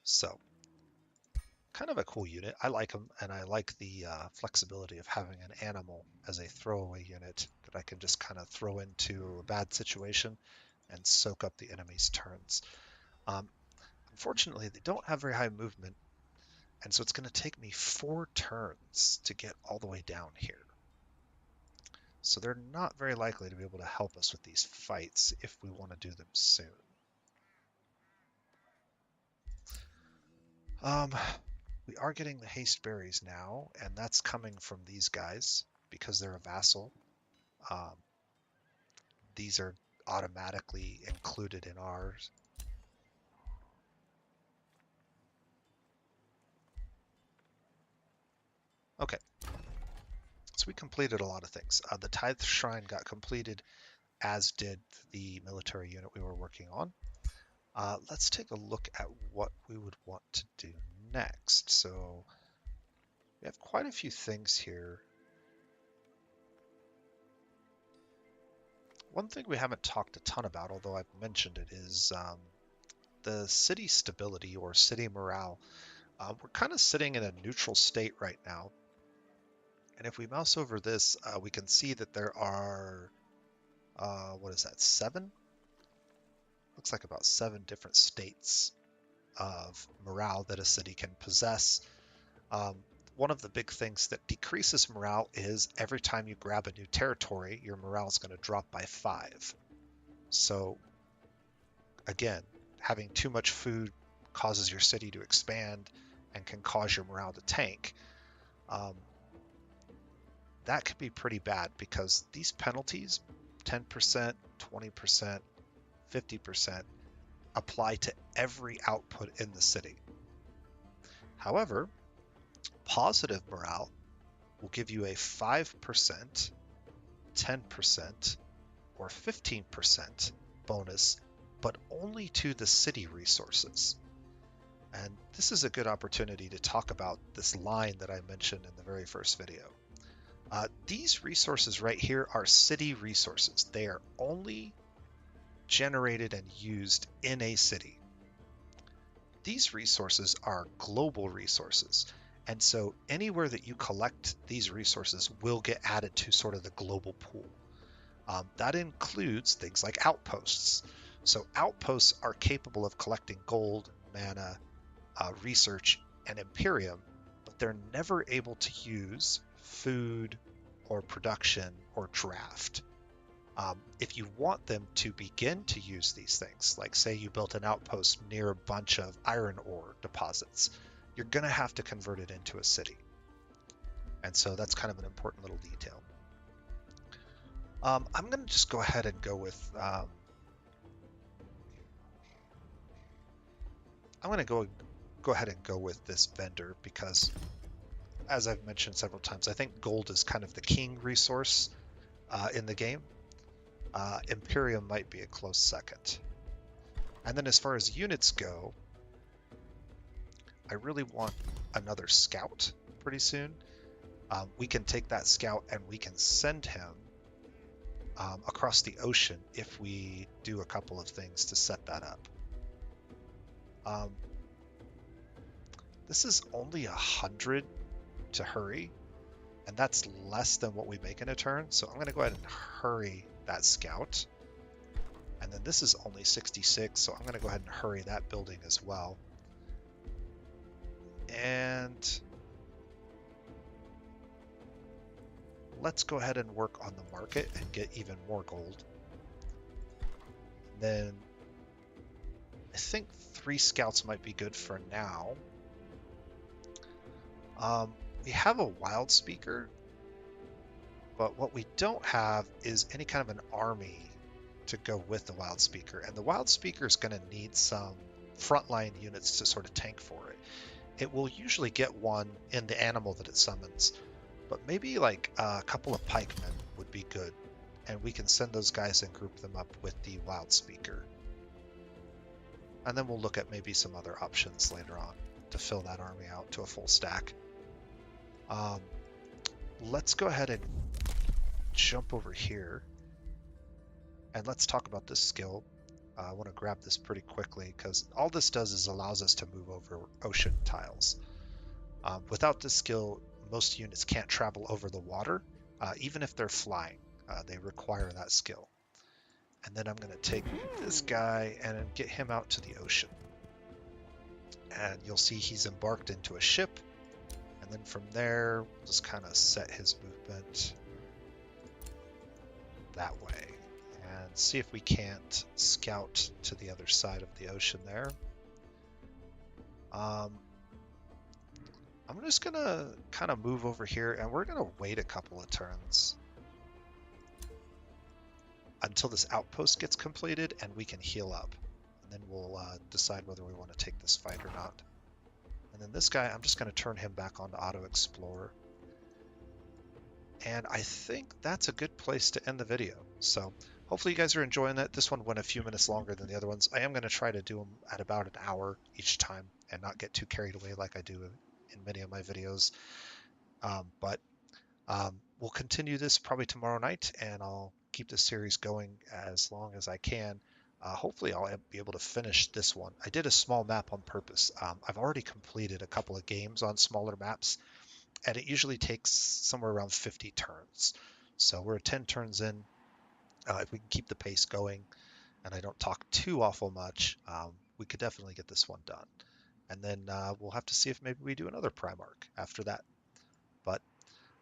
So kind of a cool unit. I like them, and I like the flexibility of having an animal as a throwaway unit that I can just kind of throw into a bad situation and soak up the enemy's turns. Unfortunately, they don't have very high movement, and so it's going to take me 4 turns to get all the way down here. So they're not very likely to be able to help us with these fights if we want to do them soon. We are getting the haste berries now, and that's coming from these guys because they're a vassal. These are automatically included in ours. Okay, so we completed a lot of things. The Tithe Shrine got completed, as did the military unit we were working on. Let's take a look at what we would want to do next. So we have quite a few things here. One thing we haven't talked a ton about, although I've mentioned it, is the city stability or city morale. We're kind of sitting in a neutral state right now. And if we mouse over this, we can see that there are, what is that, 7? Looks like about 7 different states of morale that a city can possess. One of the big things that decreases morale is every time you grab a new territory, your morale is going to drop by 5. So again, having too much food causes your city to expand and can cause your morale to tank. That could be pretty bad because these penalties, 10%, 20%, 50%, apply to every output in the city. However, positive morale will give you a 5%, 10%, or 15% bonus, but only to the city resources. And this is a good opportunity to talk about this line that I mentioned in the very first video. These resources right here are city resources. They are only generated and used in a city. these resources are global resources. And so anywhere that you collect these resources will get added to sort of the global pool. That includes things like outposts. So outposts are capable of collecting gold, mana, research, and Imperium, but they're never able to use food or production or draft. If you want them to begin to use these things, like say you built an outpost near a bunch of iron ore deposits, you're going to have to convert it into a city. And so that's kind of an important little detail. I'm going to just go ahead and go with I'm going to go ahead and go with this vendor because, as I've mentioned several times, I think gold is kind of the king resource in the game. Imperium might be a close second. And then as far as units go, I really want another scout pretty soon. We can take that scout and we can send him across the ocean if we do a couple of things to set that up. This is only 100 to hurry, and that's less than what we make in a turn. So I'm going to go ahead and hurry that scout. And then this is only 66, so I'm going to go ahead and hurry that building as well. And let's go ahead and work on the market and get even more gold. Then I think 3 scouts might be good for now. We have a wild speaker, but what we don't have is any kind of an army to go with the wild speaker. And the wild speaker is going to need some frontline units to sort of tank for it. It will usually get one in the animal that it summons, but maybe like a couple of pikemen would be good. And we can send those guys and group them up with the wild speaker. And then we'll look at maybe some other options later on to fill that army out to a full stack. Let's go ahead and jump over here and let's talk about this skill. I want to grab this pretty quickly because all this does is allows us to move over ocean tiles. Without this skill, most units can't travel over the water, even if they're flying. They require that skill. And then I'm going to take this guy and get him out to the ocean. And you'll see he's embarked into a ship. And then from there, we'll just kind of set his movement that way. And see if we can't scout to the other side of the ocean there. I'm just going to kind of move over here, and we're going to wait a couple of turns until this outpost gets completed and we can heal up. And then we'll decide whether we want to take this fight or not. And then this guy, I'm just going to turn him back on to Auto Explorer. And I think that's a good place to end the video. So hopefully you guys are enjoying it. This one went a few minutes longer than the other ones. I am going to try to do them at about an hour each time and not get too carried away like I do in many of my videos. But we'll continue this probably tomorrow night, and I'll keep this series going as long as I can. Hopefully I'll be able to finish this one. I did a small map on purpose. I've already completed a couple of games on smaller maps, and it usually takes somewhere around 50 turns. So we're 10 turns in. If we can keep the pace going and I don't talk too awful much, we could definitely get this one done. And then we'll have to see if maybe we do another Primarch after that. But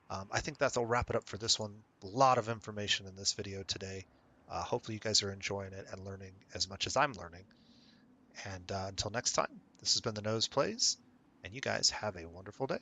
I think that'll wrap it up for this one. A lot of information in this video today. Hopefully you guys are enjoying it and learning as much as I'm learning. And until next time, this has been The Nose Plays, and you guys have a wonderful day.